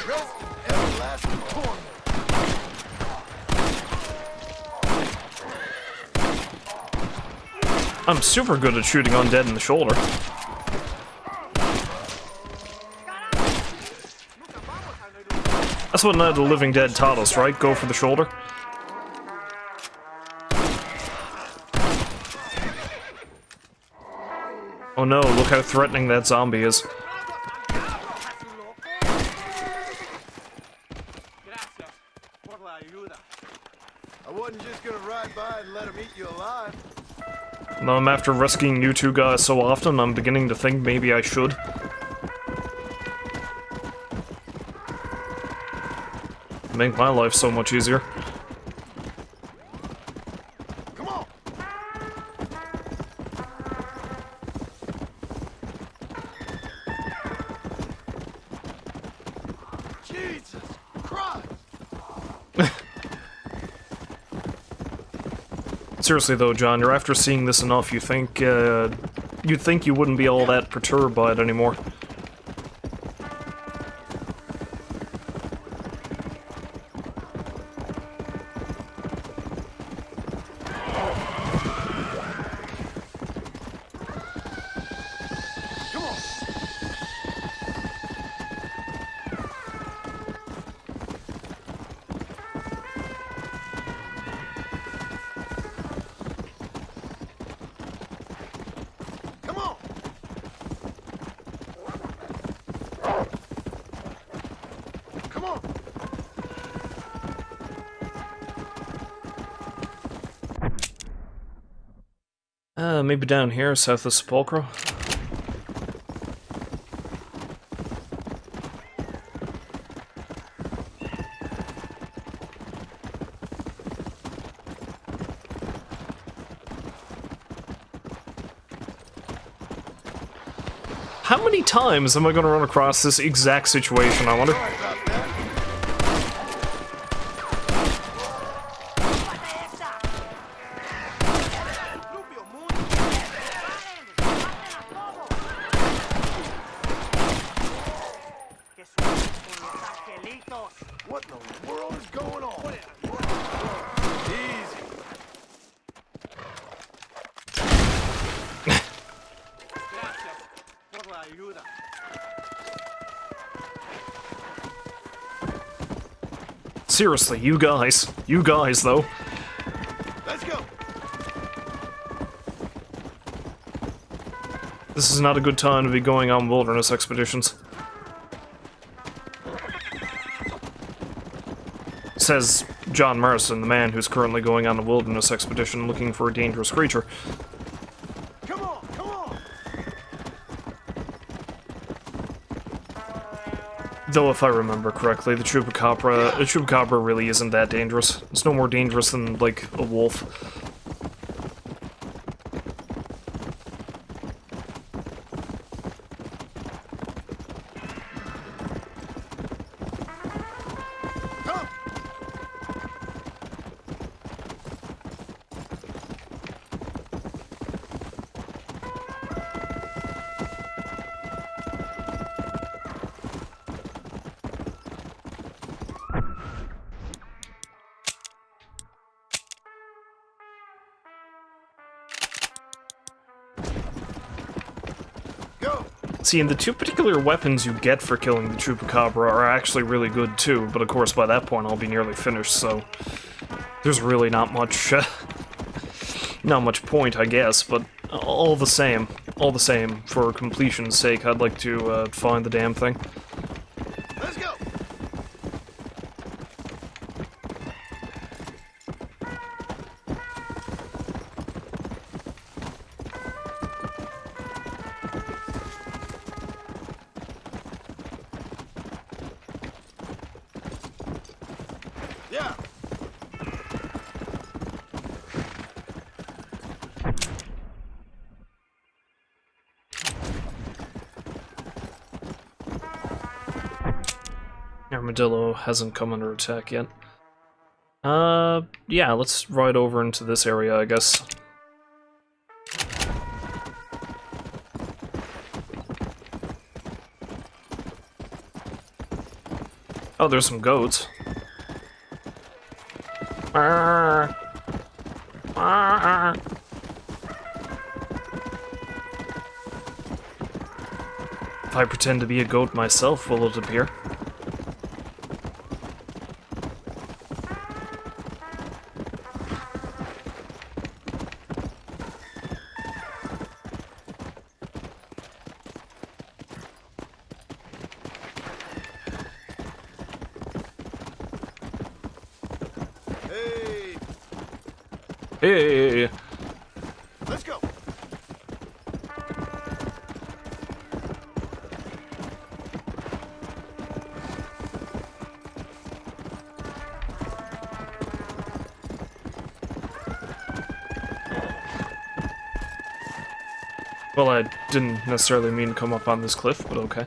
Rest in everlasting torment. I'm super good at shooting undead in the shoulder. That's what Night of the Living Dead taught us, right? Go for the shoulder. Oh no, look how threatening that zombie is. Gracias por la ayuda. I wasn't just gonna ride by and let him eat you alive. Now, after rescuing you two guys so often, I'm beginning to think maybe I should. Make my life so much easier. Come on. Jesus Christ. Seriously though, John, you're after seeing this enough, you'd think you wouldn't be all that perturbed by it anymore. Come on. Come on. Come on. Maybe down here, south of Sepulchre. How many times am I gonna run across this exact situation, I wonder? Sorry about that. What in the world is going on? Easy. Gracias por la ayuda. Seriously, you guys though. Let's go. This is not a good time to be going on wilderness expeditions. Says John Marston, the man who's currently going on a wilderness expedition looking for a dangerous creature. Come on. Come on. Though if I remember correctly, the chupacabra really isn't that dangerous. It's no more dangerous than, like, a wolf. Come. Go. See, and the two particular weapons you get for killing the chupacabra are actually really good too, but of course by that point I'll be nearly finished, so there's really not much, not much point, I guess, but all the same, for completion's sake, I'd like to find the damn thing. Let's go. Armadillo hasn't come under attack yet. Yeah, let's ride over into this area, I guess. Oh, there's some goats. Arr. Arr. If I pretend to be a goat myself, will it appear? Hey! Let's go. Well, I didn't necessarily mean to come up on this cliff, but okay.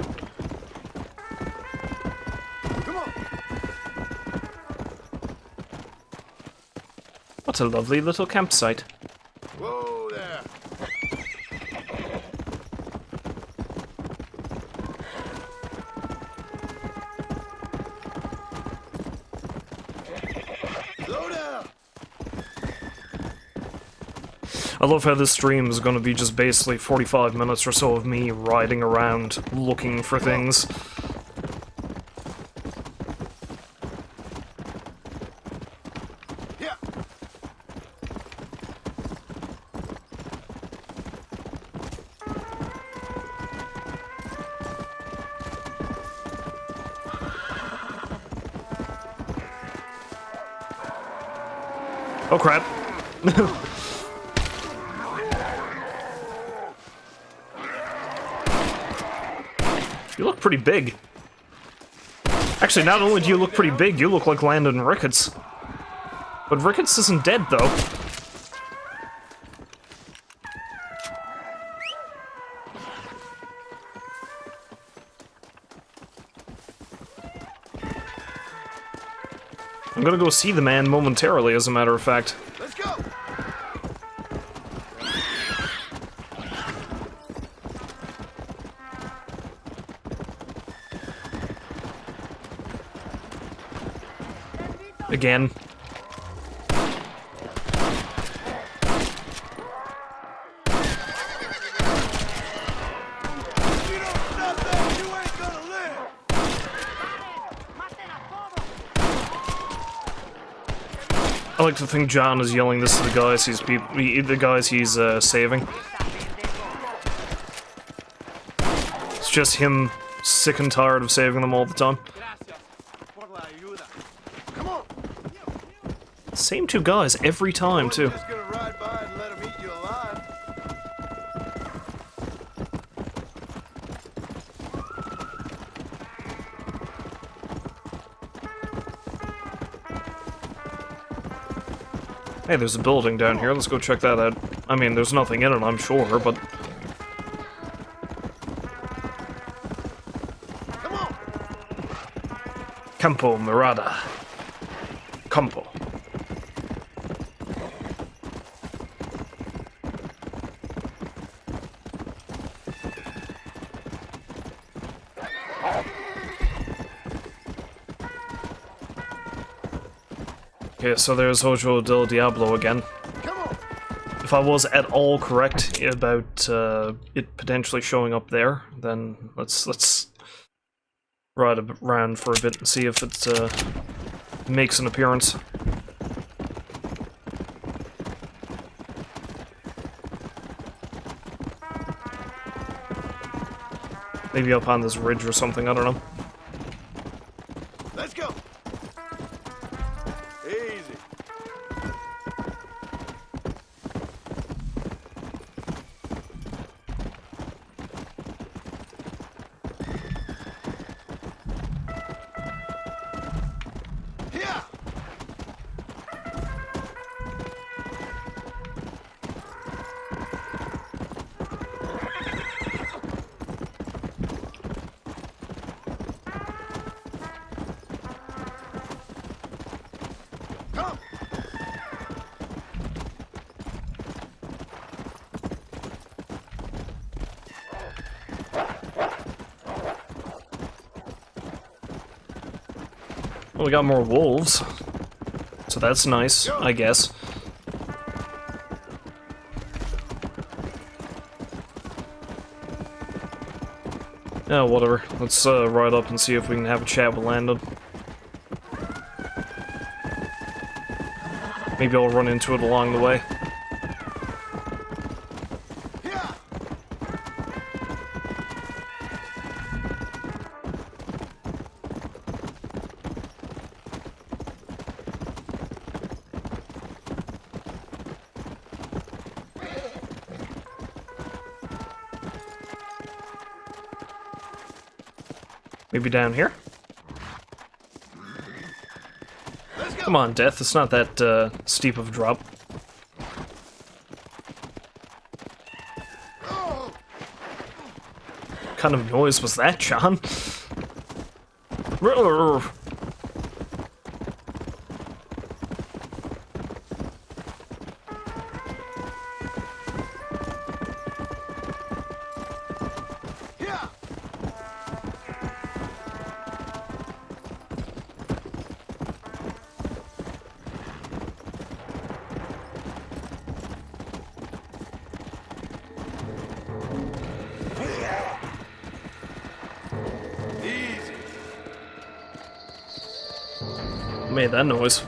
Come on. What a lovely little campsite. Whoa there. Slow down. I love how this stream is going to be just basically 45 minutes or so of me riding around looking for things. Yeah. Oh crap. You look pretty big. Actually, not only do you look pretty big, you look like Landon Ricketts. But Ricketts isn't dead, though. I'm gonna go see the man momentarily, as a matter of fact. Let's go. Again. You don't stop that, you ain't gonna live. I like to think John is yelling this to the guys he's saving. It's just him sick and tired of saving them all the time. Come on. Same two guys every time, too. Just gonna ride by and let 'em eat you alive. Hey, there's a building down here. Let's go check that out. I mean, there's nothing in it, I'm sure, but... Come on. Campo Mirada. Campo. Okay, so there's Ojo del Diablo again. Come on. If I was at all correct about it potentially showing up there, then let's ride around for a bit and see if it makes an appearance. Maybe up on this ridge or something, I don't know. Let's go. Easy. Yeah. Well, we got more wolves. So that's nice, I guess. Yeah, whatever. Let's ride up and see if we can have a chat with Landon. Maybe I'll run into it along the way. Maybe down here? Come on, Death, it's not that steep of a drop. What kind of noise was that, John? Made that noise.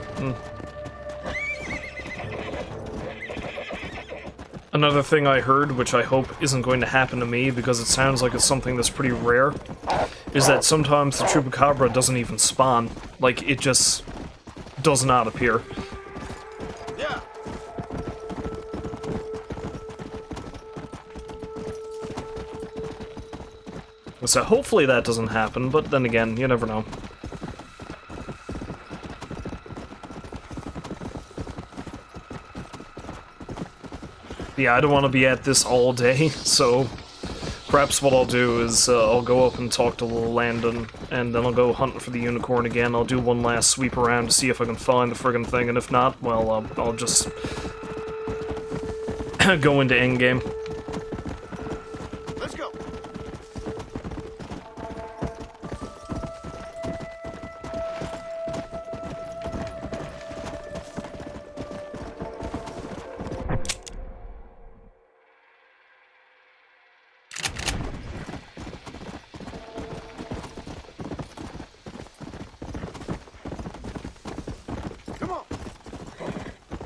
Another thing I heard, which I hope isn't going to happen to me because it sounds like it's something that's pretty rare, is that sometimes the Chupacabra doesn't even spawn. Like, it just does not appear. Yeah. So hopefully that doesn't happen, but then again, you never know. Yeah, I don't want to be at this all day, so perhaps what I'll do is I'll go up and talk to Landon, and then I'll go hunting for the unicorn again. I'll do one last sweep around to see if I can find the friggin' thing, and if not, well, I'll just go into endgame. Let's go.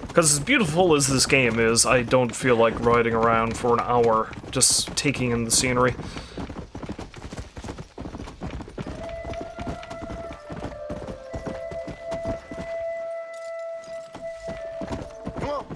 Because as beautiful as this game is, I don't feel like riding around for an hour just taking in the scenery. Come on.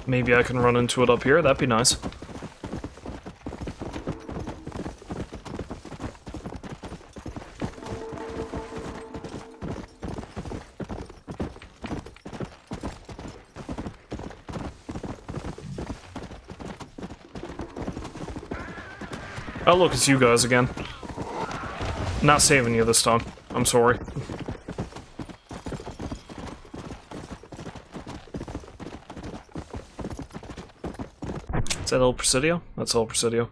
Maybe I can run into it up here, that'd be nice. Oh look, it's you guys again. Not saving you this time. I'm sorry. Is that El Presidio? That's El Presidio.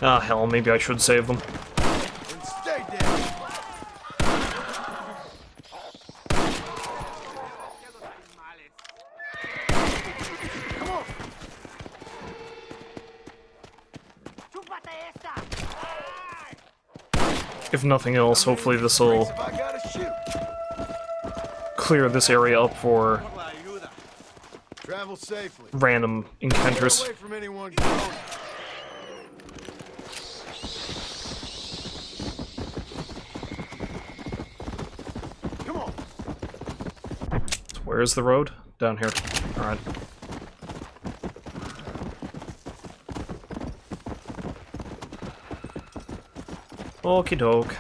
Ah, hell, maybe I should save them. And stay down. Come on. If nothing else, hopefully this will If I gotta shoot. clear this area up for Travel safely. random encounters. Away from anyone grown. Come on. Where's the road? Down here. Alright. Okie doke.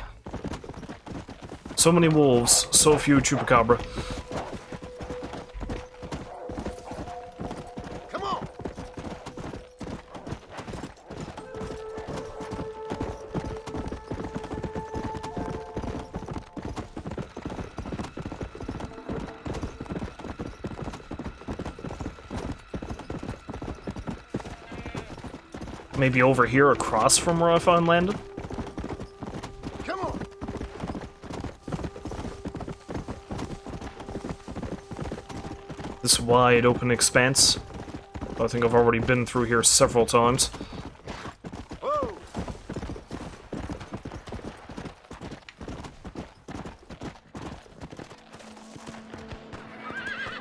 So many wolves, so few Chupacabra. Come on. Maybe over here across from where I found landed? Come on. This wide open expanse. I think I've already been through here several times. Whoa.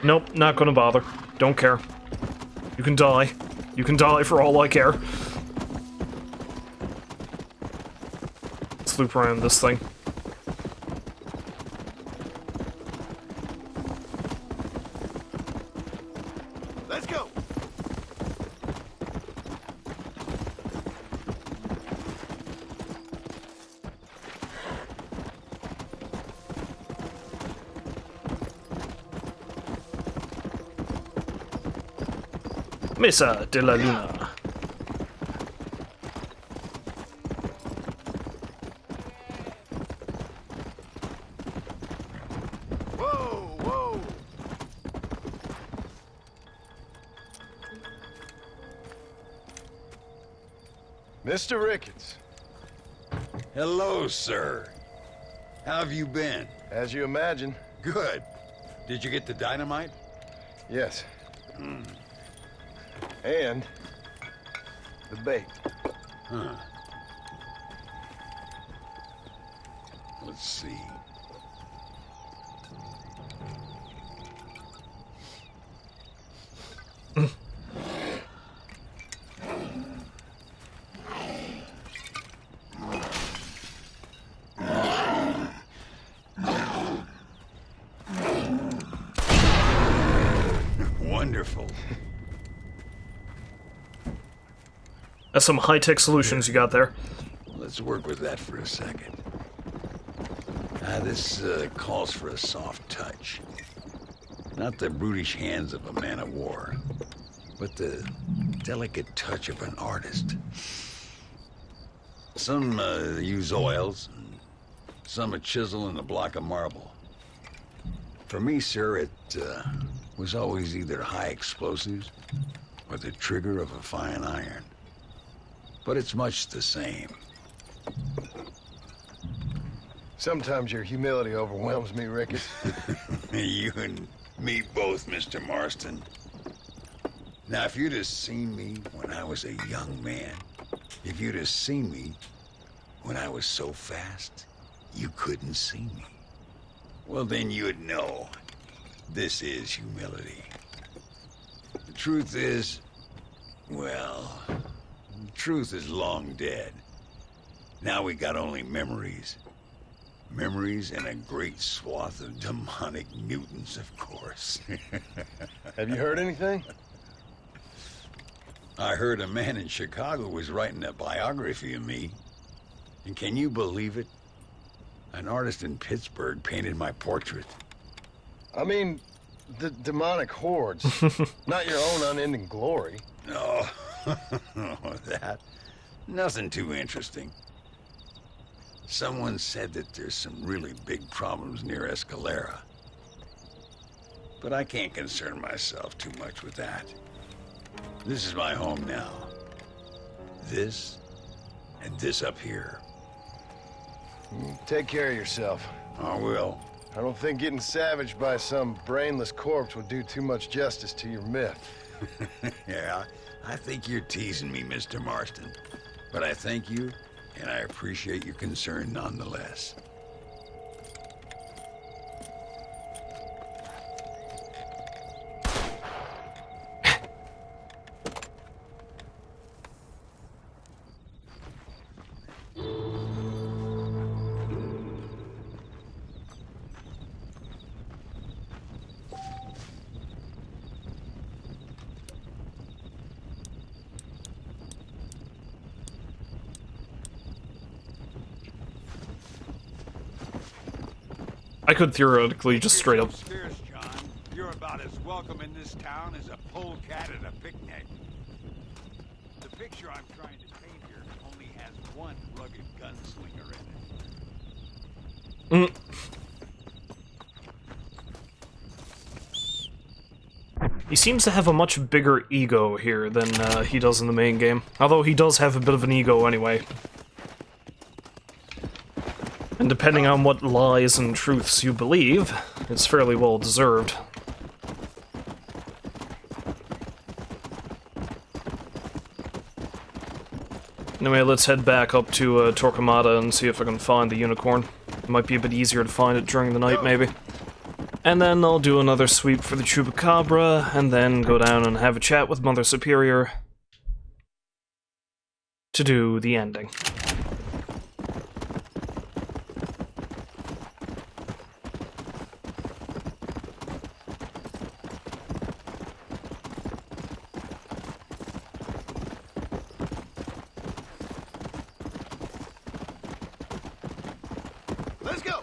Nope, not gonna bother. Don't care. You can die. You can die for all I care. Let's loop around this thing. Let's go. Mesa de la Luna. Whoa, whoa. Mr. Ricketts, Hello, sir. How have you been? as you imagine, Good. Did you get the dynamite? yes. And the bait. Huh. Let's see. Wonderful. That's some high-tech solutions you got there. Let's work with that for a second. This calls for a soft touch. Not the brutish hands of a man of war, but the delicate touch of an artist. Some use oils, and some a chisel and a block of marble. For me, sir, it was always either high explosives or the trigger of a fine iron. But it's much the same. Sometimes your humility overwhelms me, Ricketts. You and me both, Mr. Marston. Now, if you'd have seen me when I was a young man, if you'd have seen me when I was so fast, you couldn't see me. Well, then you'd know this is humility. The truth is, well, the truth is long dead. Now we got only memories. Memories and a great swath of demonic mutants, of course. Have you heard anything? I heard a man in Chicago was writing a biography of me. And can you believe it? An artist in Pittsburgh painted my portrait. I mean, the demonic hordes, not your own unending glory. No, that. Nothing too interesting. Someone said that there's some really big problems near Escalera. But I can't concern myself too much with that. This is my home now. This, and this up here. Take care of yourself. I will. I don't think getting savaged by some brainless corpse would do too much justice to your myth. Yeah, I think you're teasing me, Mr. Marston. But I thank you, and I appreciate your concern nonetheless. I could theoretically just straight up... Scarce, John. You're about as welcome in this town as a polecat at a picnic. The picture I'm trying to paint here only has one rugged gunslinger in it. He seems to have a much bigger ego here than he does in the main game. Although he does have a bit of an ego anyway. And depending on what lies and truths you believe, it's fairly well deserved. Anyway, let's head back up to Torquemada and see if I can find the unicorn. It might be a bit easier to find it during the night, maybe. And then I'll do another sweep for the Chupacabra, and then go down and have a chat with Mother Superior to do the ending. Let's go.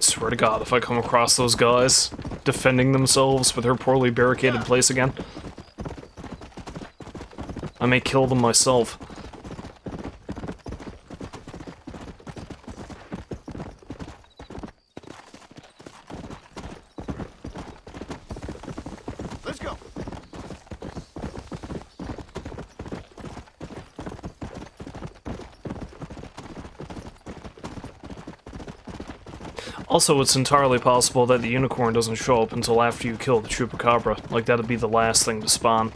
Swear to God, if I come across those guys defending themselves with their poorly barricaded place again, I may kill them myself. Let's go. Also, it's entirely possible that the unicorn doesn't show up until after you kill the Chupacabra. Like, that'd be the last thing to spawn.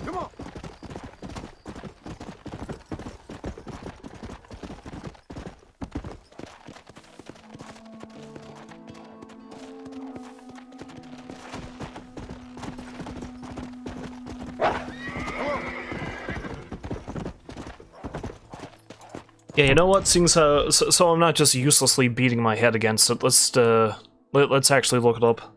Come on. Yeah, you know what? Seeing so I'm not just uselessly beating my head against it. Let's actually look it up.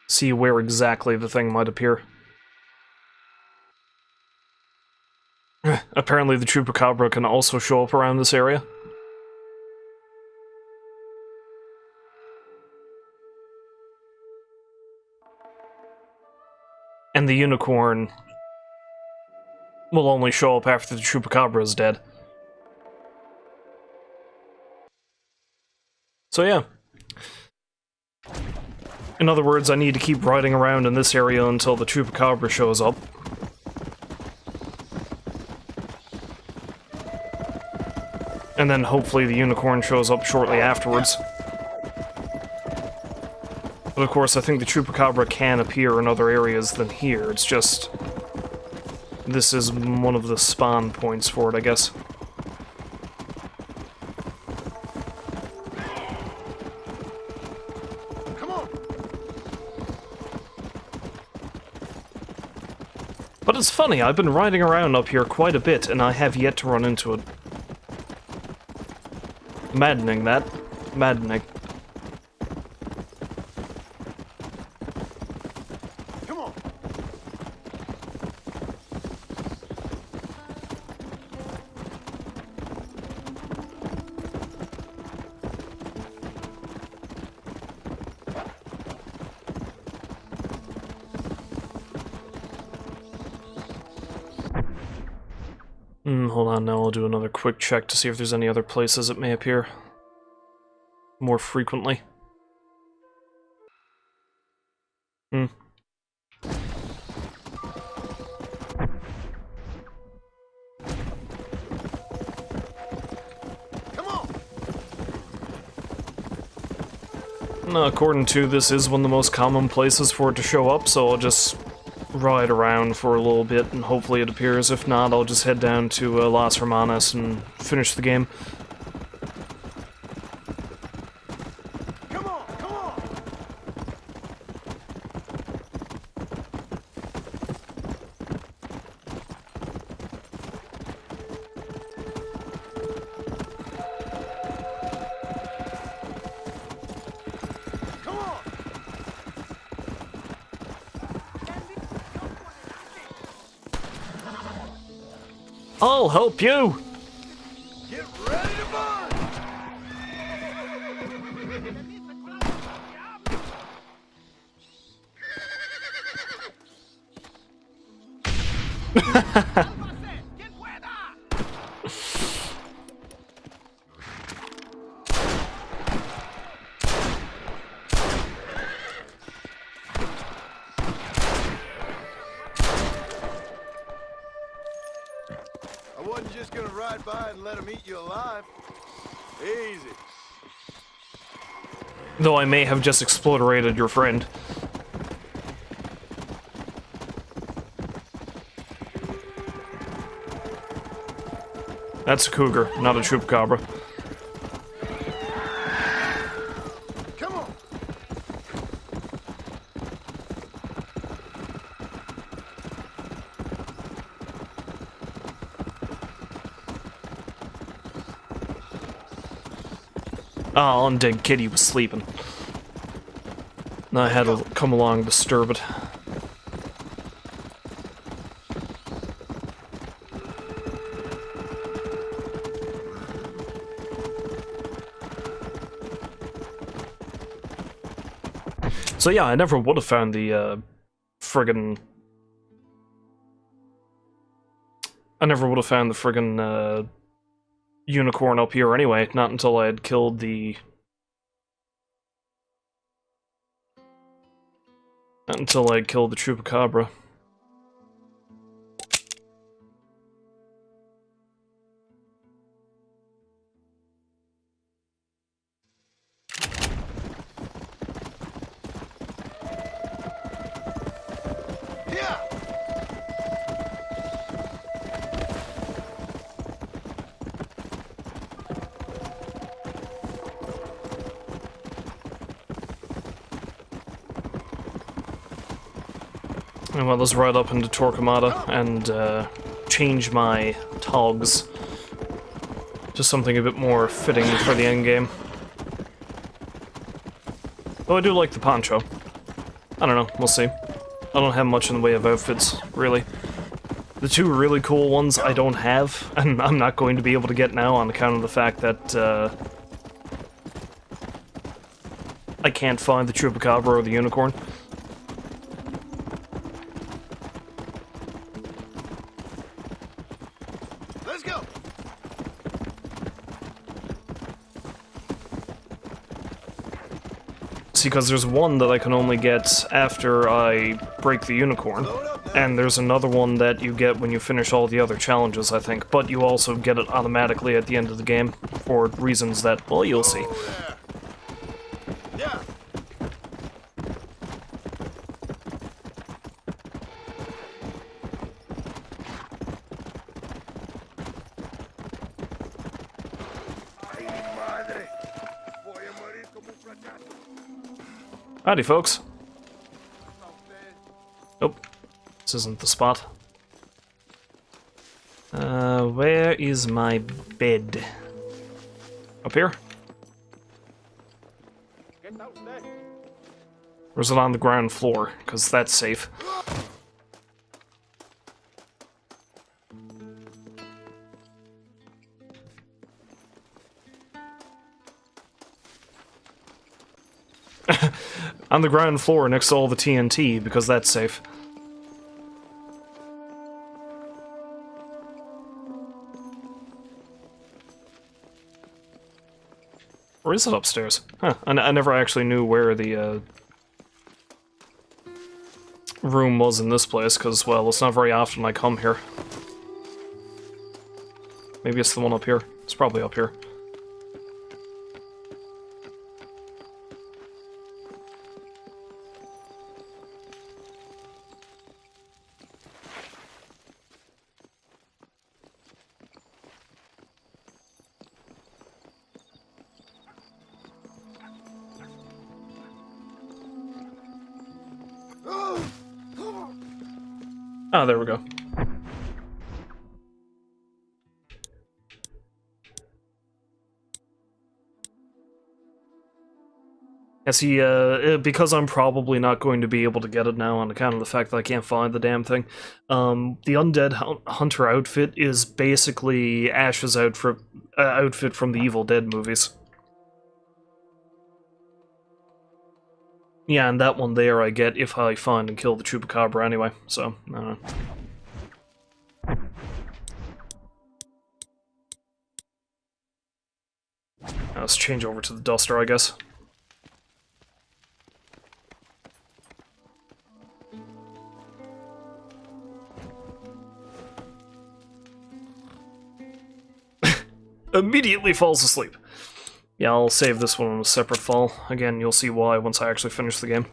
See where exactly the thing might appear. Apparently the Chupacabra can also show up around this area. And the unicorn will only show up after the Chupacabra is dead. So yeah. In other words, I need to keep riding around in this area until the Chupacabra shows up. And then hopefully the unicorn shows up shortly afterwards. But of course, I think the Chupacabra can appear in other areas than here. It's just... this is one of the spawn points for it, I guess. Come on. But it's funny, I've been riding around up here quite a bit, and I have yet to run into it. Maddening, that. Maddening. Come on. Hold on, now I'll do another quick check to see if there's any other places it may appear more frequently. Come on. No, according to this is one of the most common places for it to show up, so I'll just ride around for a little bit and hopefully it appears. If not, I'll just head down to Las Hermanas and finish the game. Come on. Come on. Come on. I'll help you! Get ready to burn! I wasn't just gonna ride by and let him eat you alive. Easy. Though I may have just exploderated your friend. That's a cougar, not a chupacabra. Come on. Ah, Undead Kitty was sleeping. I had to come along and disturb it. So yeah, I never would have found the friggin'. I never would have found the friggin' unicorn up here anyway, not until I had killed the... Not until I had killed the chupacabra. Yeah. And well, let's ride up into Torquemada and change my togs to something a bit more fitting for the endgame. Though I do like the poncho. I don't know, we'll see. I don't have much in the way of outfits, really. The two really cool ones I don't have, and I'm not going to be able to get now on account of the fact that, I can't find the chupacabra or the unicorn. Let's go. See, because there's one that I can only get after I break the unicorn, and there's another one that you get when you finish all the other challenges, I think, but you also get it automatically at the end of the game, for reasons that, well, you'll see. Oh, yeah. Ay, madre. Voy a morir como un fracaso. Howdy, folks. Nope. This isn't the spot. Where is my bed? Up here? Or is it on the ground floor? Because that's safe. On the ground floor next to all the TNT, because that's safe. Or is it upstairs? Huh, I never actually knew where the room was in this place, because, well, it's not very often I come here. Maybe it's the one up here. It's probably up here. Ah, there we go. As he, because I'm probably not going to be able to get it now on account of the fact that I can't find the damn thing, the Undead Hunter outfit is basically Ash's outfit from the Evil Dead movies. Yeah, and that one there I get if I find and kill the Chupacabra anyway, so, I don't know. Let's change over to the Duster, I guess. Immediately falls asleep. Yeah, I'll save this one on a separate fall. Again, you'll see why once I actually finish the game.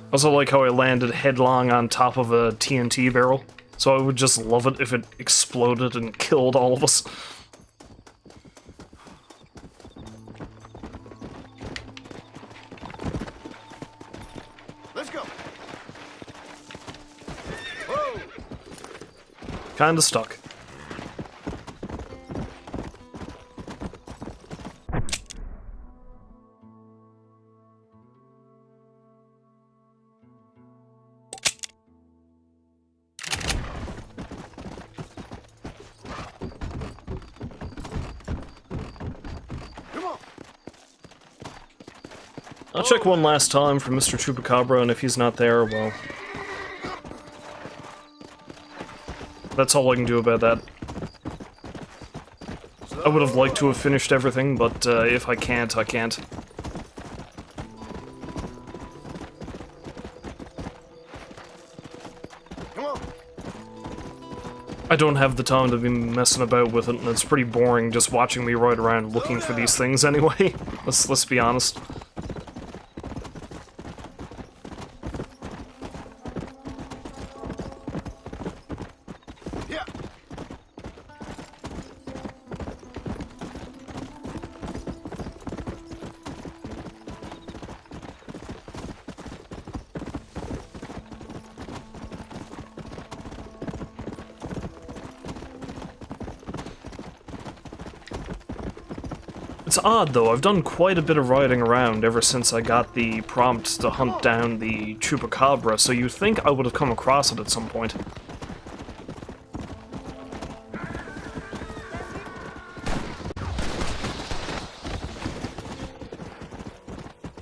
I also like how I landed headlong on top of a TNT barrel, so I would just love it if it exploded and killed all of us. Let's go. Whoa. Kinda stuck. I'll check one last time for Mr. Chupacabra, and if he's not there, well... that's all I can do about that. I would have liked to have finished everything, but if I can't, I can't. Come on. I don't have the time to be messing about with it, and it's pretty boring just watching me ride around looking for these things anyway. Let's be honest. It's odd, though. I've done quite a bit of riding around ever since I got the prompt to hunt down the Chupacabra, so you'd think I would have come across it at some point.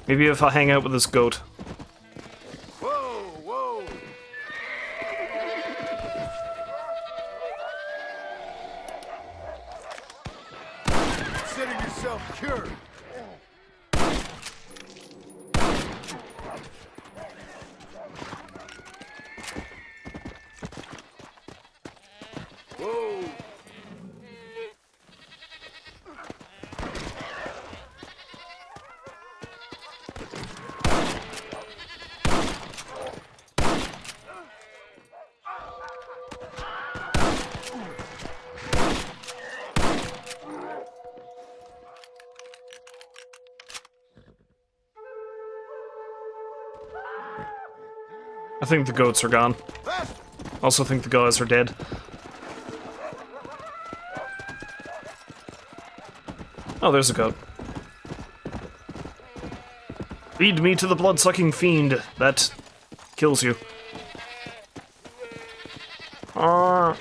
Maybe if I hang out with this goat. Whoa, whoa. Consider yourself cured. Whoa. I think the goats are gone. I also think the guys are dead. Oh, there's a goat. Lead me to the blood-sucking fiend that kills you. Come on.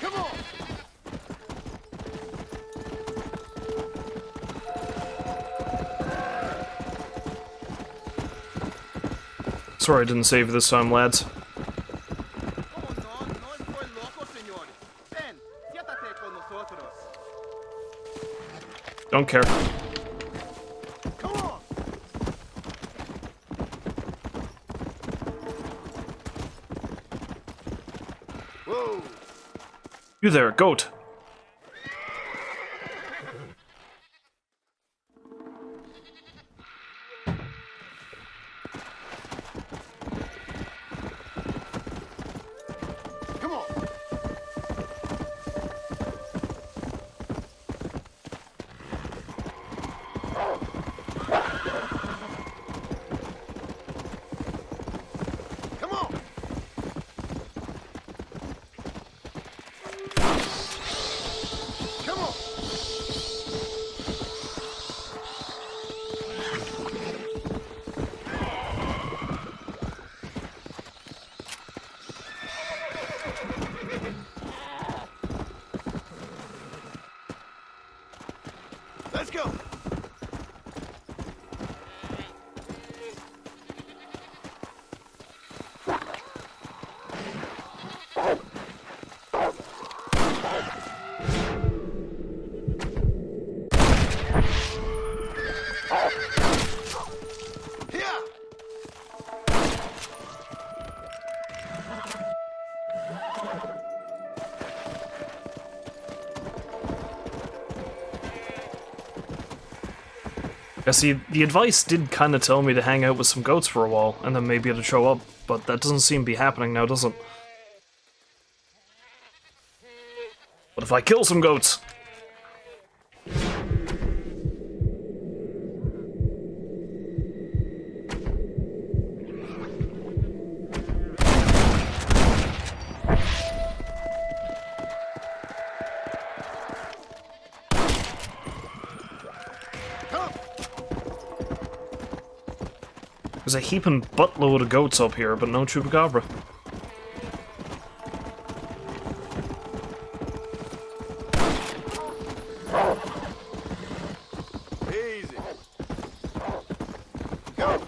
Sorry I didn't save this time, lads. Don't care. Come on. Whoa. You there, goat. Come on. Yeah, see, the advice did kind of tell me to hang out with some goats for a while, and then maybe it'd show up, but that doesn't seem to be happening now, does it? What if I kill some goats? There's a heaping buttload of goats up here, but no chupacabra. Easy. Go.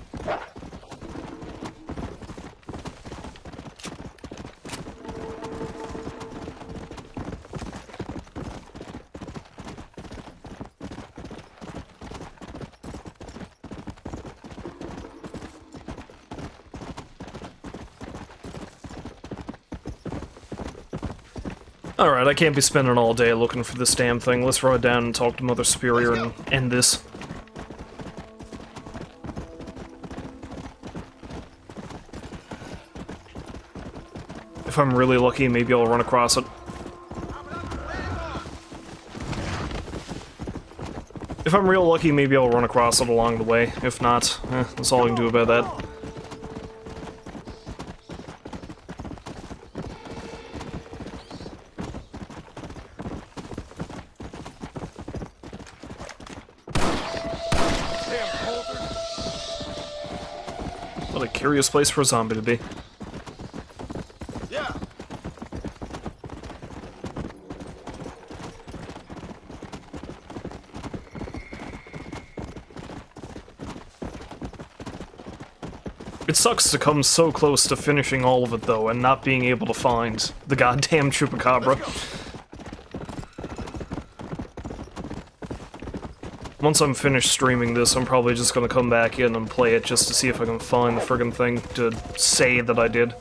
Alright, I can't be spending all day looking for this damn thing. Let's ride down and talk to Mother Superior and end this. If I'm really lucky, maybe I'll run across it. If I'm real lucky, maybe I'll run across it along the way. If not, that's all I can do about that. What a curious place for a zombie to be. Yeah. It sucks to come so close to finishing all of it, though, and not being able to find the goddamn chupacabra. Once I'm finished streaming this, I'm probably just gonna come back in and play it just to see if I can find the friggin' thing to say that I did.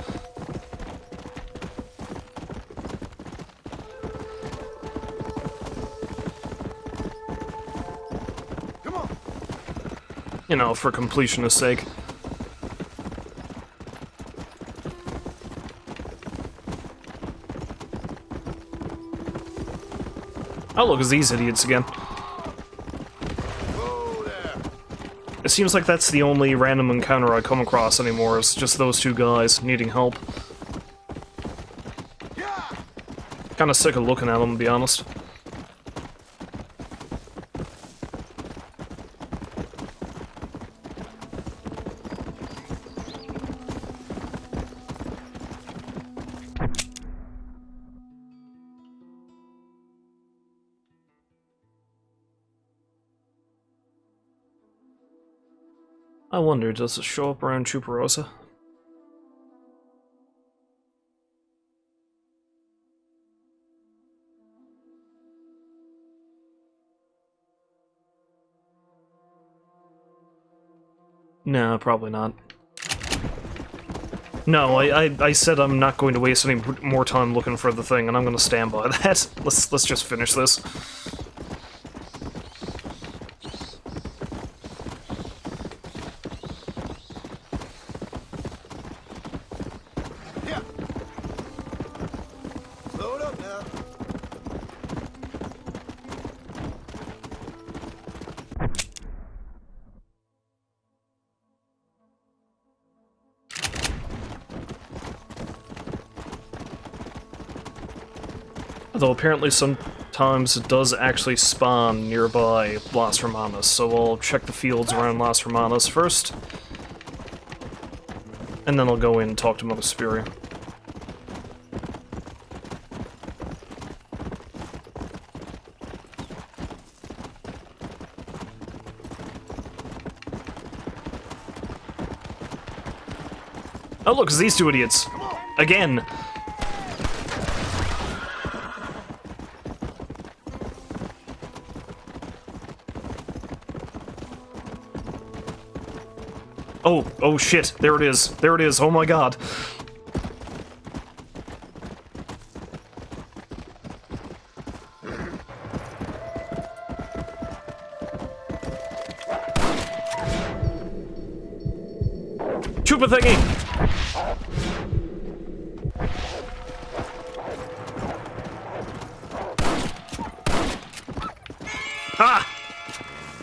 Come on. You know, for completionist sake. Oh look, it's these idiots again. Whoa there. It seems like that's the only random encounter I come across anymore, is just those two guys needing help. Yeah. Kinda sick of looking at them, to be honest. I wonder, does it show up around Chuparosa? No, probably not. No, I said I'm not going to waste any more time looking for the thing, and I'm gonna stand by that. Let's just finish this. Yeah. Slow it up now. Although apparently sometimes it does actually spawn nearby Las Hermanas, so I'll check the fields around Las Hermanas first. And then I'll go in and talk to Mother Superior. Oh look, it's these two idiots! Again! Oh shit, there it is, oh my god. Chupa thingy! Ah!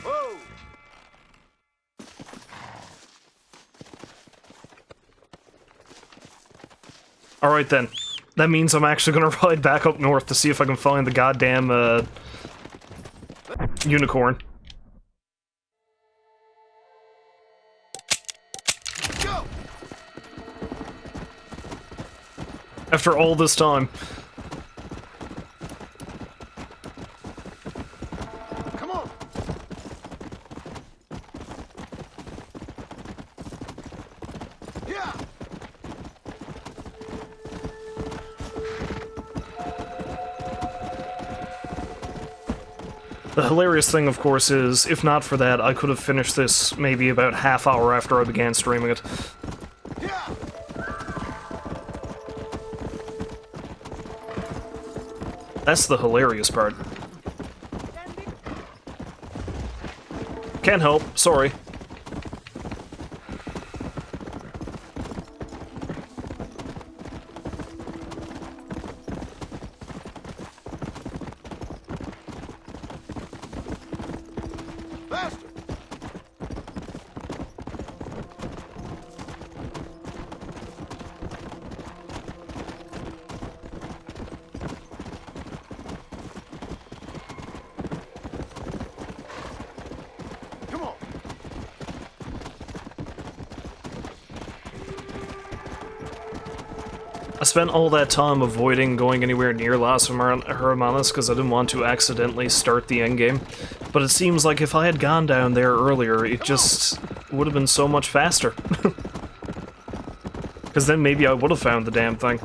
Whoa! Alright then. That means I'm actually gonna ride back up north to see if I can find the goddamn, unicorn. Go! After all this time. Come on! Yeah! The hilarious thing, of course, is, if not for that, I could have finished this maybe about half hour after I began streaming it. Yeah! That's the hilarious part. Can't help, sorry. Faster! Come on! I spent all that time avoiding going anywhere near Las Hermanas because I didn't want to accidentally start the endgame. But it seems like if I had gone down there earlier, it just would have been so much faster. Because then maybe I would have found the damn thing.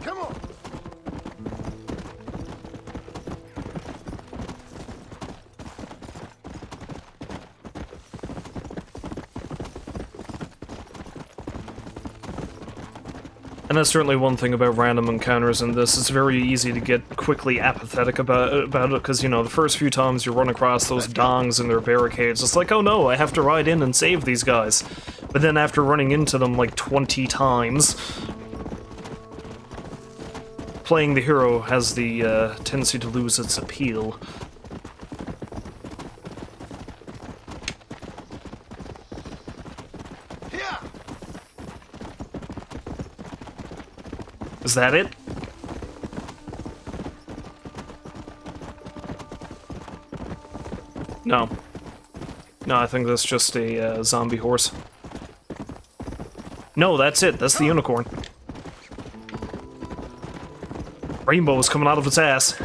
Come on! And that's certainly one thing about random encounters in this. It's very easy to get quickly apathetic about it, because, you know, the first few times you run across those dongs and their barricades, it's like, oh no, I have to ride in and save these guys. But then after running into them like 20 times, playing the hero has the tendency to lose its appeal. Yeah! Is that it? No. No, I think that's just a zombie horse. No, that's it. That's the unicorn. Rainbow is coming out of its ass.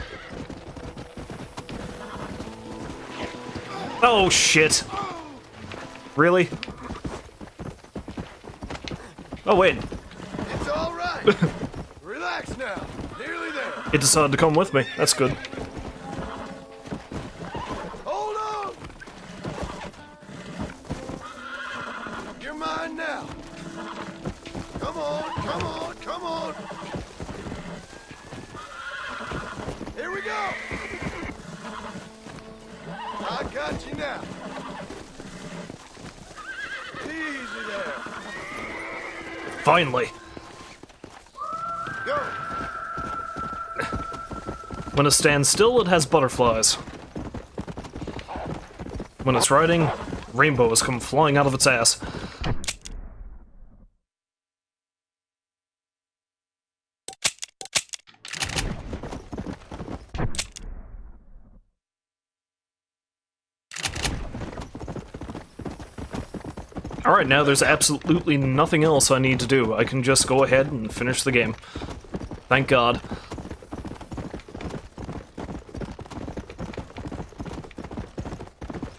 Oh, shit. Really? Oh, wait. It's all right. Relax now. Nearly there. It decided to come with me. That's good. Hold on. You're mine now. Come on, come on, come on. Here we go. I got you now. Easy there. Finally. Go. When it stands still, it has butterflies. When it's riding, rainbows come flying out of its ass. Alright, now there's absolutely nothing else I need to do. I can just go ahead and finish the game. Thank God.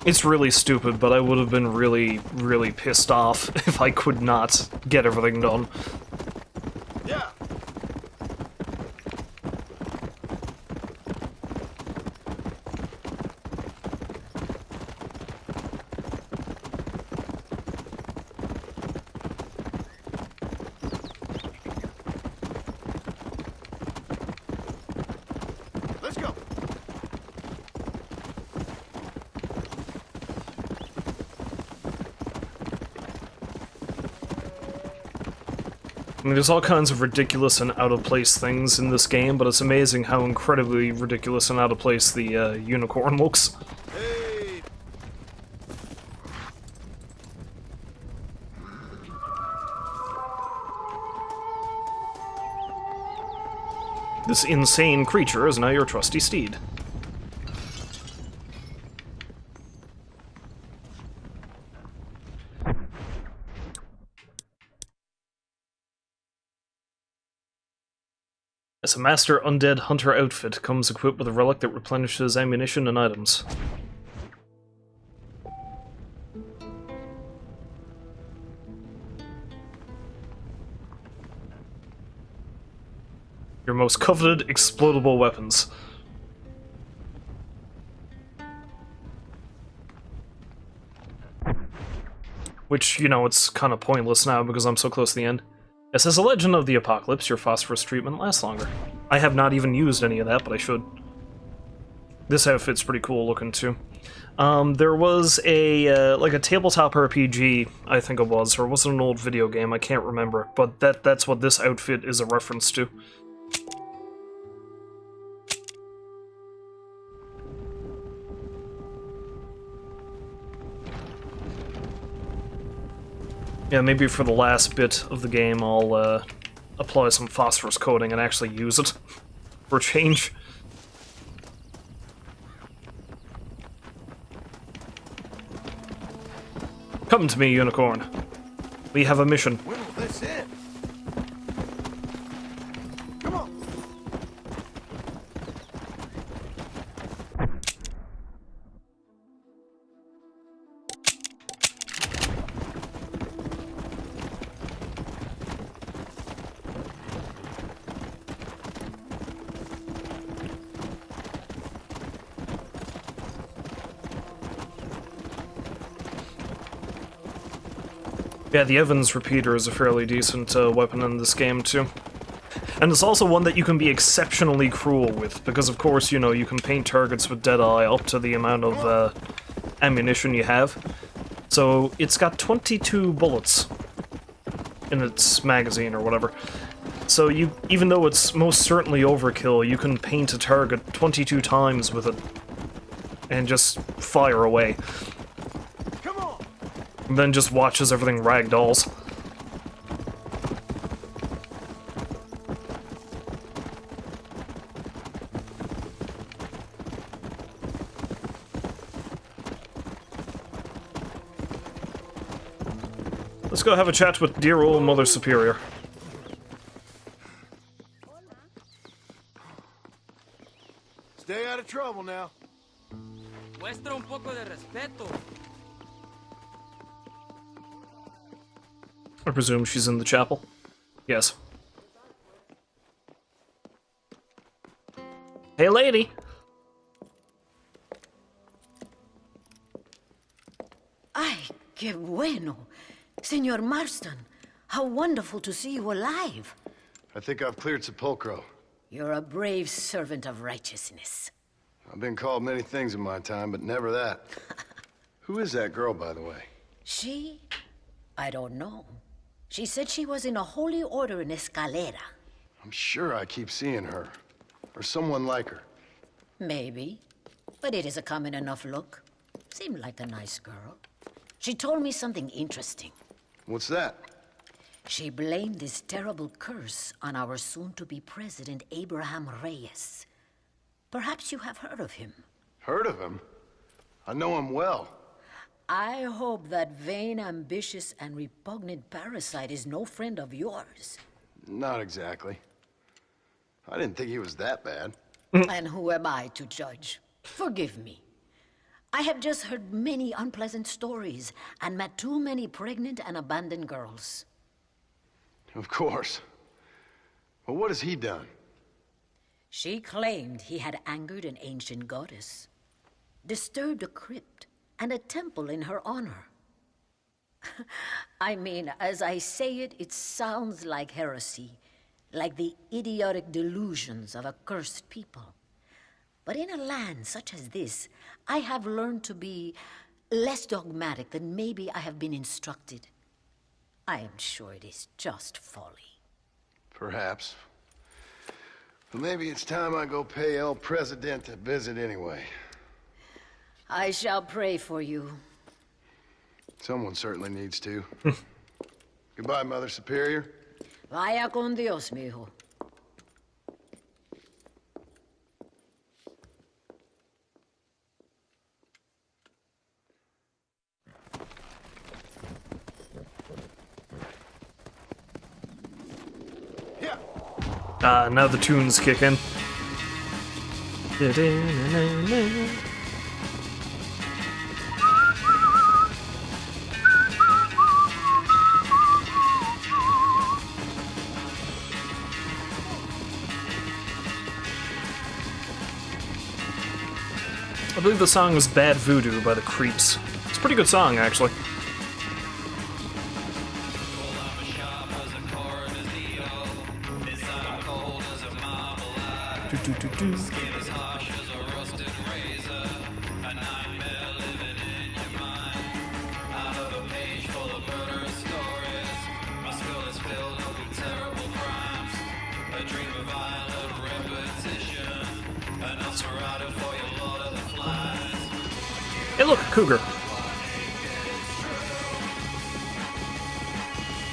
It's really stupid, but I would have been really, really pissed off if I could not get everything done. Yeah. I mean, there's all kinds of ridiculous and out-of-place things in this game, but it's amazing how incredibly ridiculous and out-of-place the unicorn looks. Hey! This insane creature is now your trusty steed. As a Master Undead Hunter outfit comes equipped with a relic that replenishes ammunition and items. Your most coveted explodable weapons. Which, you know, it's kind of pointless now because I'm so close to the end. It says, a legend of the apocalypse, your phosphorus treatment lasts longer. I have not even used any of that, but I should. This outfit's pretty cool looking, too. There was a, like a tabletop RPG, I think it was, or was it an old video game? I can't remember, but that's what this outfit is a reference to. Yeah, maybe for the last bit of the game I'll apply some phosphorus coating and actually use it for a change. Come to me, Unicorn. We have a mission. When will this end? Come on! Yeah, the Evans repeater is a fairly decent weapon in this game, too. And it's also one that you can be exceptionally cruel with, because of course, you know, you can paint targets with Deadeye up to the amount of ammunition you have. So, it's got 22 bullets in its magazine, or whatever. So, even though it's most certainly overkill, you can paint a target 22 times with it, and just fire away. And then just watches everything ragdolls. Let's go have a chat with dear old Mother Superior. Stay out of trouble now. Muestra un poco de respeto. I presume she's in the chapel. Yes. Hey, lady! Ay, qué bueno. Senor Marston, how wonderful to see you alive. I think I've cleared Sepulchro. You're a brave servant of righteousness. I've been called many things in my time, but never that. Who is that girl, by the way? She? I don't know. She said she was in a holy order in Escalera. I'm sure I keep seeing her. Or someone like her. Maybe. But it is a common enough look. Seemed like a nice girl. She told me something interesting. What's that? She blamed this terrible curse on our soon-to-be president, Abraham Reyes. Perhaps you have heard of him. Heard of him? I know him well. I hope that vain, ambitious, and repugnant parasite is no friend of yours. Not exactly. I didn't think he was that bad. And who am I to judge? Forgive me. I have just heard many unpleasant stories and met too many pregnant and abandoned girls. Of course. Well, what has he done? She claimed he had angered an ancient goddess, disturbed a crypt, and a temple in her honor. I mean, as I say it, it sounds like heresy, like the idiotic delusions of a cursed people. But in a land such as this, I have learned to be less dogmatic than maybe I have been instructed. I am sure it is just folly. perhaps. But maybe it's time I go pay El Presidente a visit anyway. I shall pray for you. Someone certainly needs to. Goodbye, Mother Superior. Vaya con Dios, mijo. Yeah. Now the tunes kick in. I believe the song was Bad Voodoo by the Creeps. It's a pretty good song, actually. Hey look, a cougar.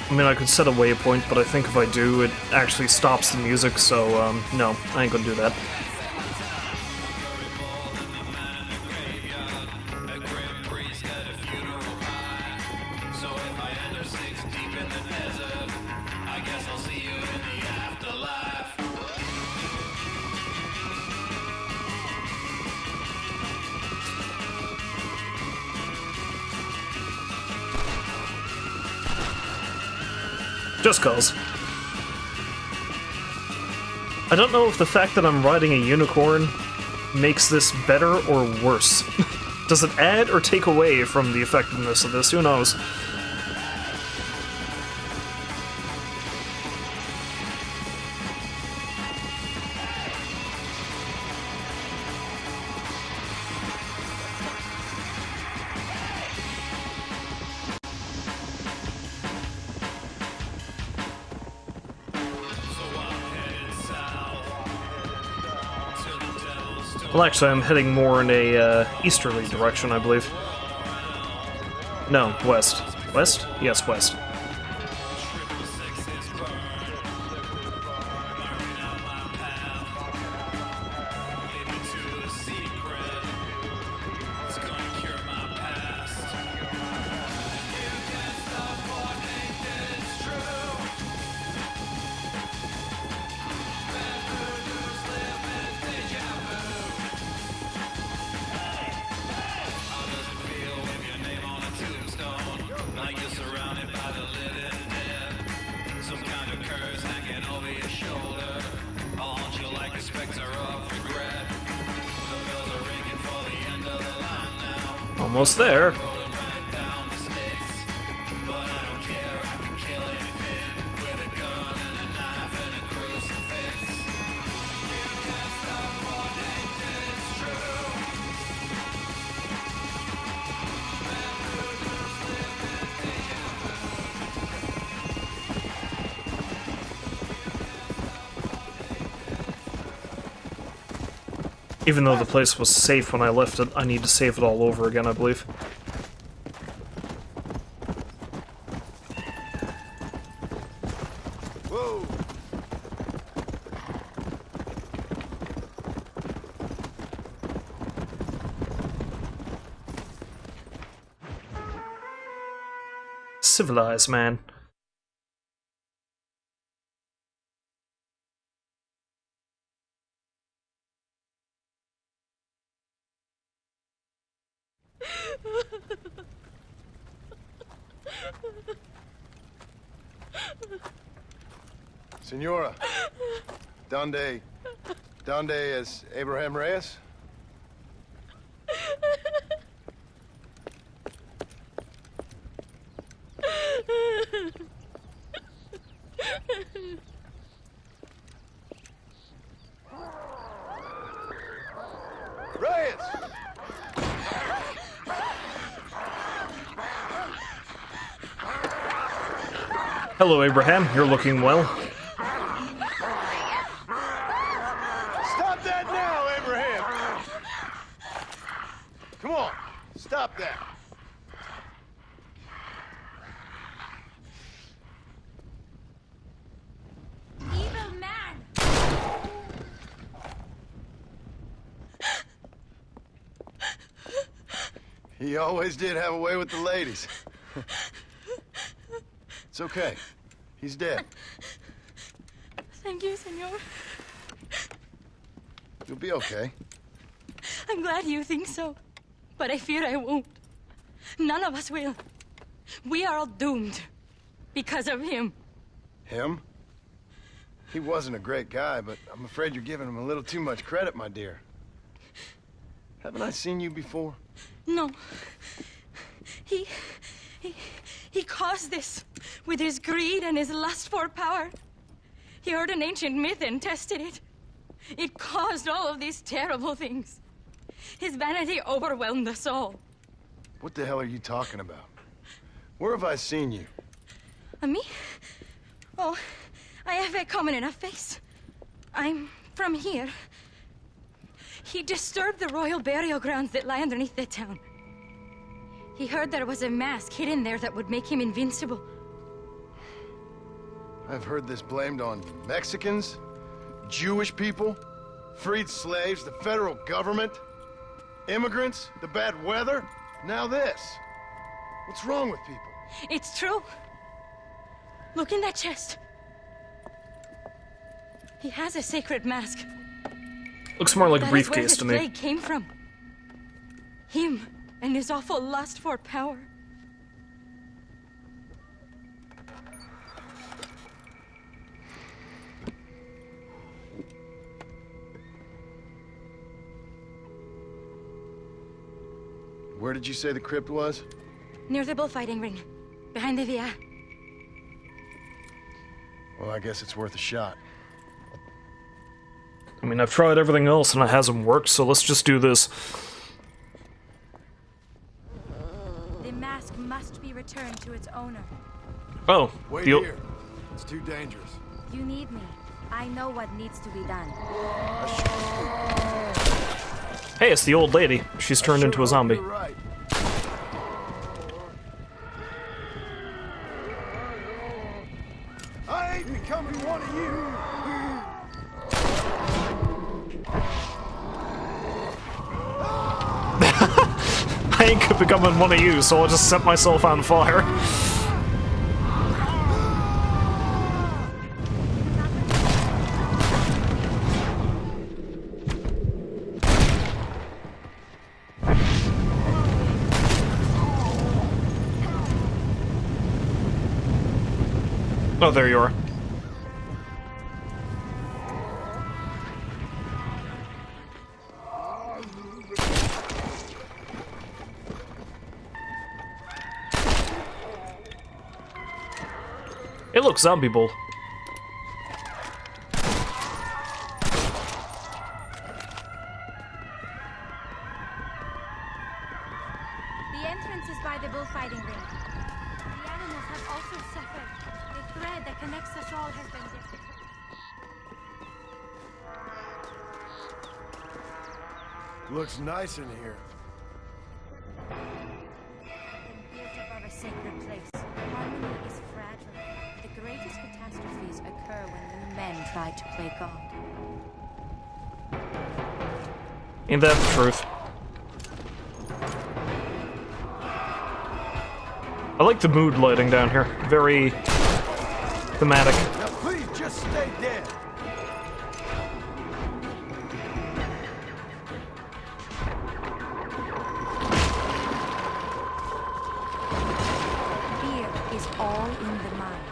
I mean, I could set a waypoint, but I think if I do, it actually stops the music, so, no, I ain't gonna do that. Just cause. I don't know if the fact that I'm riding a unicorn makes this better or worse. Does it add or take away from the effectiveness of this? Who knows? Well, actually, I'm heading more in a easterly direction, I believe. No, west. West? Yes, west. Almost there. Even though the place was safe when I left it, I need to save it all over again, I believe. Whoa. Civilized, man. Senora. Donde is Abraham Reyes? Reyes! Hello, Abraham. You're looking well. Come on, stop that. Evil man! He always did have a way with the ladies. It's okay. He's dead. Thank you, senor. You'll be okay. I'm glad you think so. But I fear I won't. None of us will. We are all doomed. Because of him. Him? He wasn't a great guy, but I'm afraid you're giving him a little too much credit, my dear. Haven't I seen you before? No. He caused this with his greed and his lust for power. He heard an ancient myth and tested it. It caused all of these terrible things. His vanity overwhelmed us all. What the hell are you talking about? Where have I seen you? Me? Oh, I have a common enough face. I'm from here. He disturbed the royal burial grounds that lie underneath the town. He heard there was a mask hidden there that would make him invincible. I've heard this blamed on Mexicans, Jewish people, freed slaves, the federal government, immigrants, the bad weather. Now this. What's wrong with people? It's true. Look in that chest. He has a sacred mask. Looks more like a That is where briefcase his to me. plague came from. Him and his awful lust for power. Where did you say the crypt was? Near the bullfighting ring. Behind the Via. Well, I guess it's worth a shot. I mean, I've tried everything else and it hasn't worked, so let's just do this. The mask must be returned to its owner. Oh, Wait the- here. It's too dangerous. You need me. I know what needs to be done. Hey, it's the old lady. She's turned into a zombie. You're right. I ain't becoming one of you. I ain't becoming one of you, so I'll just set myself on fire. Oh, there you are. Hey, look, zombie bull. The entrance is by the bullfighting ring. The animals have also suffered. The thread that connects us all has been difficult. Looks nice in here. Built above a sacred place. Harmony is fragile. The greatest catastrophes occur when new men try to play God. Ain't that the truth? I like the mood lighting down here. Very thematic. Now please just stay dead. Fear is all in the mind.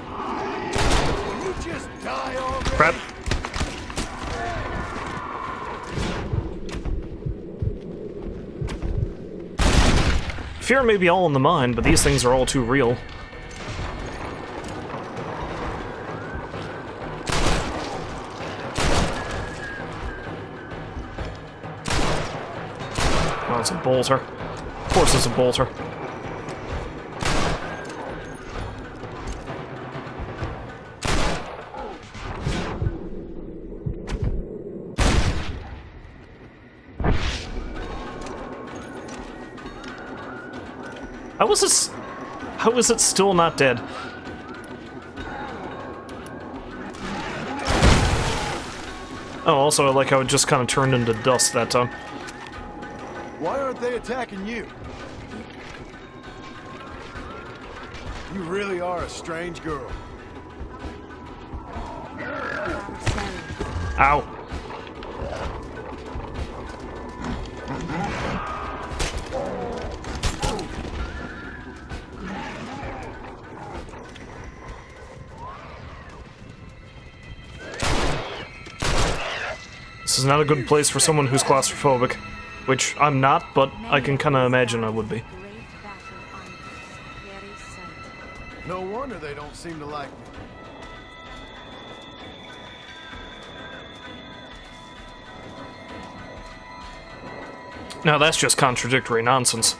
Will you just die already? Crap. Fear may be all in the mind, but these things are all too real. Oh, it's a bolter. Of course it's a bolter. How is it still not dead? Oh, also, I like how it just kind of turned into dust that time. Why aren't they attacking you? You really are a strange girl. Ow. This is not a good place for someone who's claustrophobic. Which I'm not, but I can kinda imagine I would be. No wonder they don't seem to like me. Now that's just contradictory nonsense.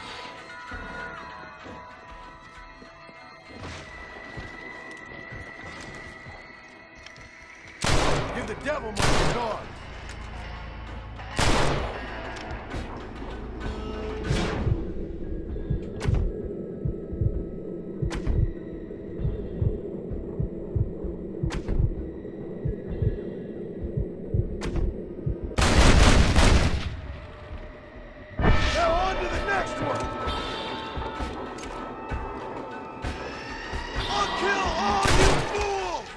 Give the devil my card. Now on to the next one. I'll kill all you fools.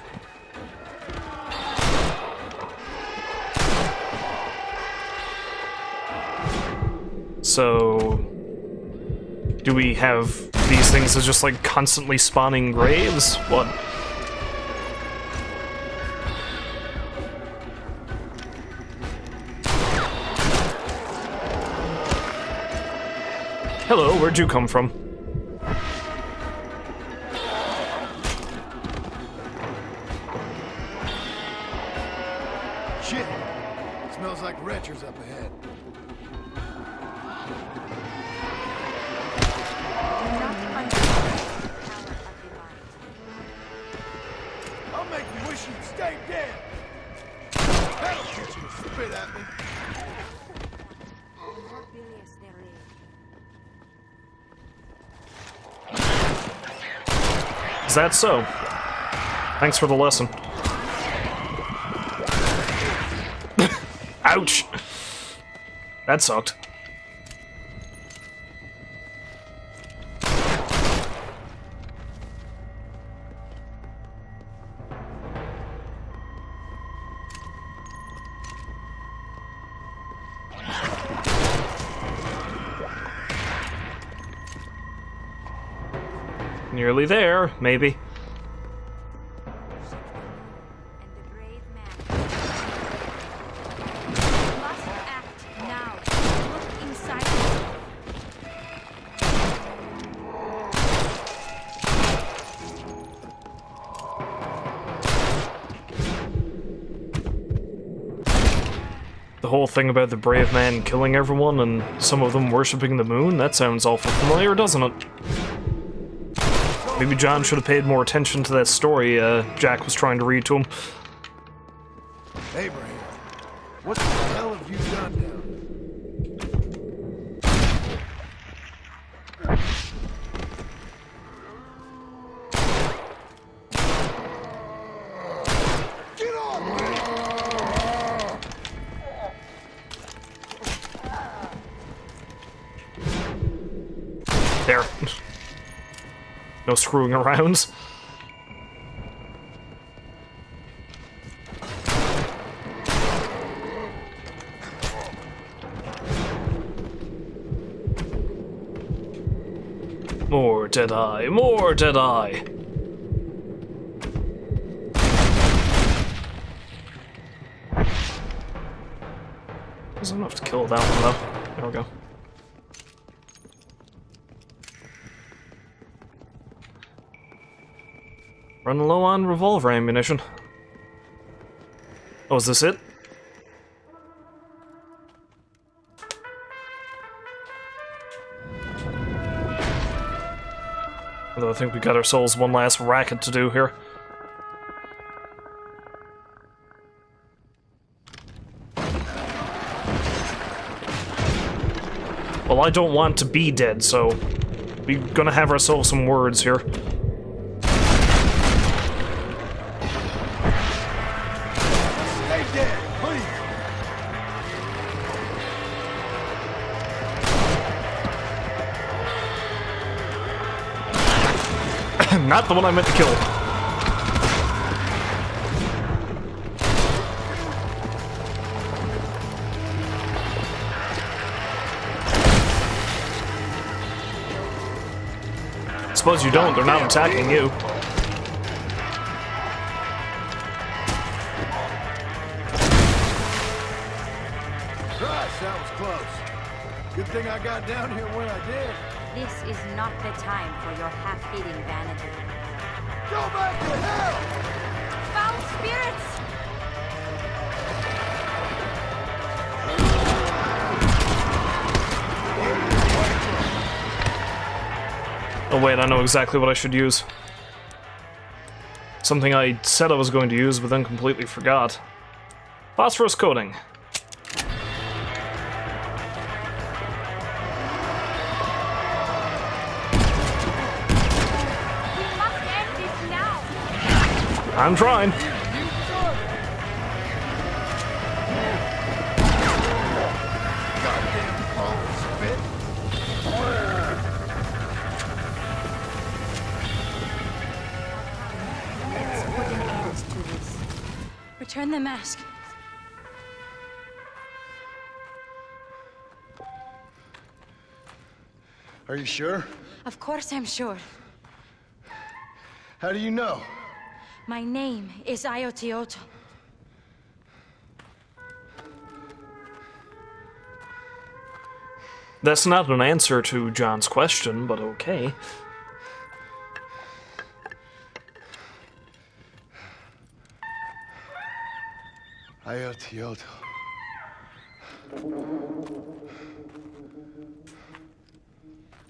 So... do we have these things as just like constantly spawning graves? What? Hello, where'd you come from? Shit. Smells like retchers up ahead. I'll make you wish you'd stay dead. That'll get you to spit at me. Is that so? Thanks for the lesson. Ouch! That sucked. Nearly there, maybe. The whole thing about the brave man killing everyone and some of them worshipping the moon, that sounds awful familiar, doesn't it? Maybe John should have paid more attention to that story Jack was trying to read to him. Abraham, what the hell have you done down there? Get off me! There. No screwing around. More Deadeye, more Deadeye! There's enough to kill that one though. There we go. Running low on revolver ammunition. Oh, is this it? Although I think we got ourselves one last racket to do here. Well, I don't want to be dead, so We're gonna have ourselves some words here. Stay dead, please. Not the one I meant to kill. Suppose you don't, they're not attacking you. Christ, that was close. Good thing I got down here when I did. This is not the time for your half-eating vanity. Go back to hell! Foul spirits! Oh wait, I know exactly what I should use. Something I said I was going to use, but then completely forgot. Phosphorus coating. We must end this now! I'm trying. Goddamn punk spit. Let's put an end to this. Return the mask. Are you sure? Of course I'm sure. How do you know? My name is Ayotioto. That's not an answer to John's question, but okay. Ayotioto.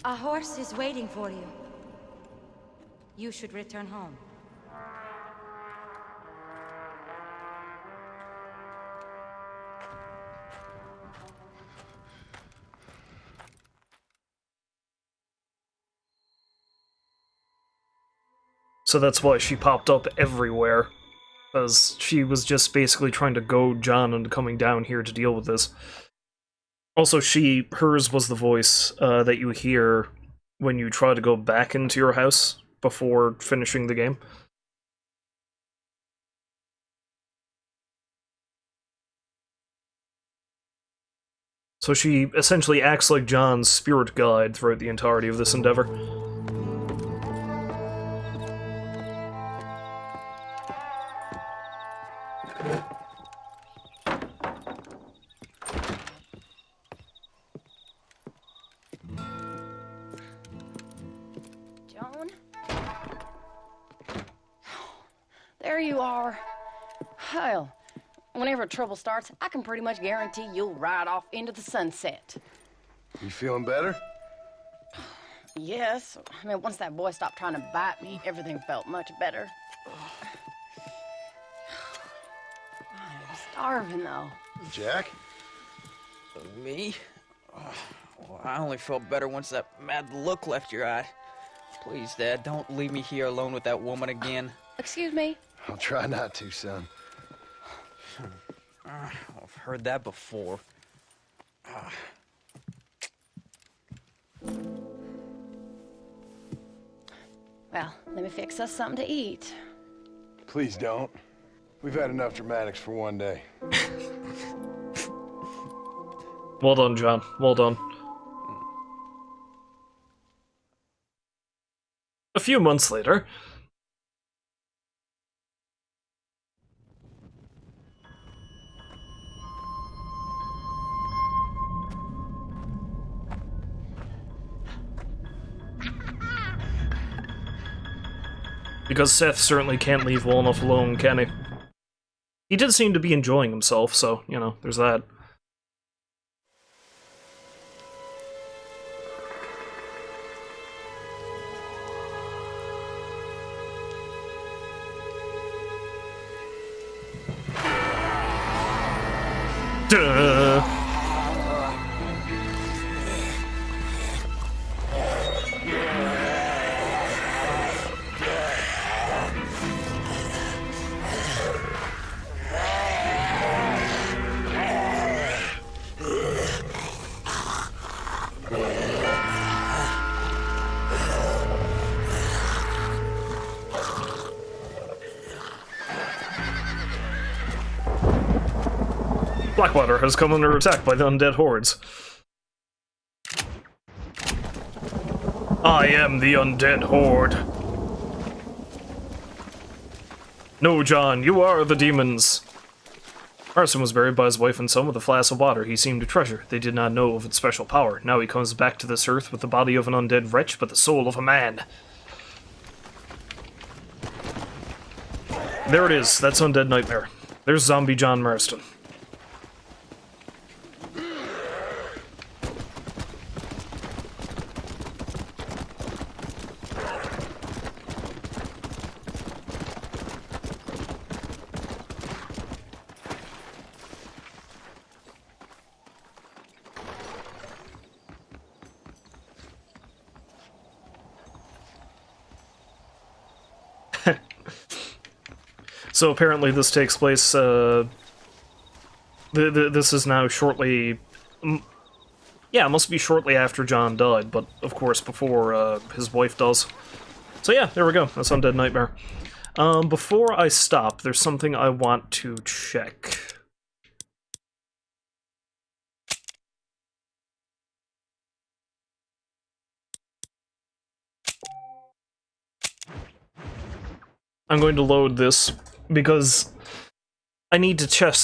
A horse is waiting for you. You should return home. So that's why she popped up everywhere. Because she was just basically trying to goad John into coming down here to deal with this. Also, hers was the voice that you hear when you try to go back into your house before finishing the game. So she essentially acts like John's spirit guide throughout the entirety of this endeavor. Joan? There you are. Hell, whenever trouble starts, I can pretty much guarantee you'll ride off into the sunset. You feeling better? Yes. I mean, once that boy stopped trying to bite me, everything felt much better. I'm starving, though. Jack? Me? Well, I only felt better once that mad look left your eye. Please, Dad, don't leave me here alone with that woman again. Excuse me? I'll try not to, son. I've heard that before. Well, let me fix us something to eat. Please don't. We've had enough dramatics for one day. Well done, John. Well done. A few months later... Because Seth certainly can't leave well enough alone, can he? He did seem to be enjoying himself, so, you know, there's that. Duh. Blackwater has come under attack by the undead hordes. I am the undead horde. No, John, you are the demons. Marston was buried by his wife and son with a flask of water he seemed to treasure. They did not know of its special power. Now he comes back to this earth with the body of an undead wretch, but the soul of a man. There it is. That's Undead Nightmare. There's Zombie John Marston. So apparently this takes place, this is now shortly... Yeah, it must be shortly after John died, but of course before his wife does. So yeah, there we go. That's Undead Nightmare. Before I stop, there's something I want to check. I'm going to load this because I need to check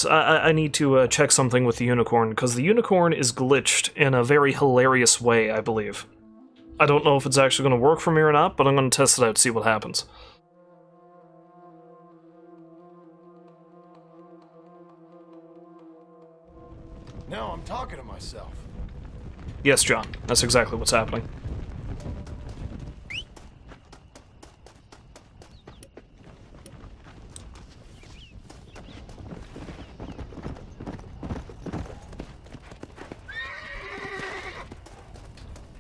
something with the unicorn, because the unicorn is glitched in a very hilarious way, I believe. I don't know if it's actually going to work for me or not, but I'm going to test it out to see what happens. Now I'm talking to myself. Yes, John. That's exactly what's happening.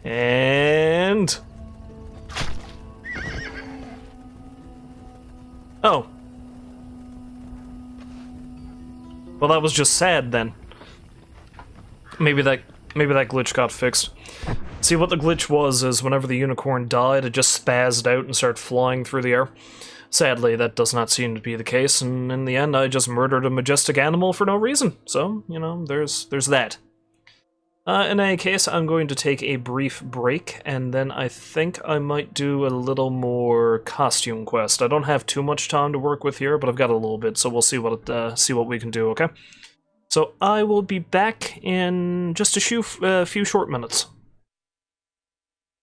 And... oh. Well, that was just sad, then. Maybe that glitch got fixed. See, what the glitch was is whenever the unicorn died, it just spazzed out and started flying through the air. Sadly, that does not seem to be the case, and in the end, I just murdered a majestic animal for no reason. So, you know, there's that. In any case, I'm going to take a brief break, and then I think I might do a little more costume quest. I don't have too much time to work with here, but I've got a little bit, so we'll see what we can do, okay? So I will be back in just a few short minutes.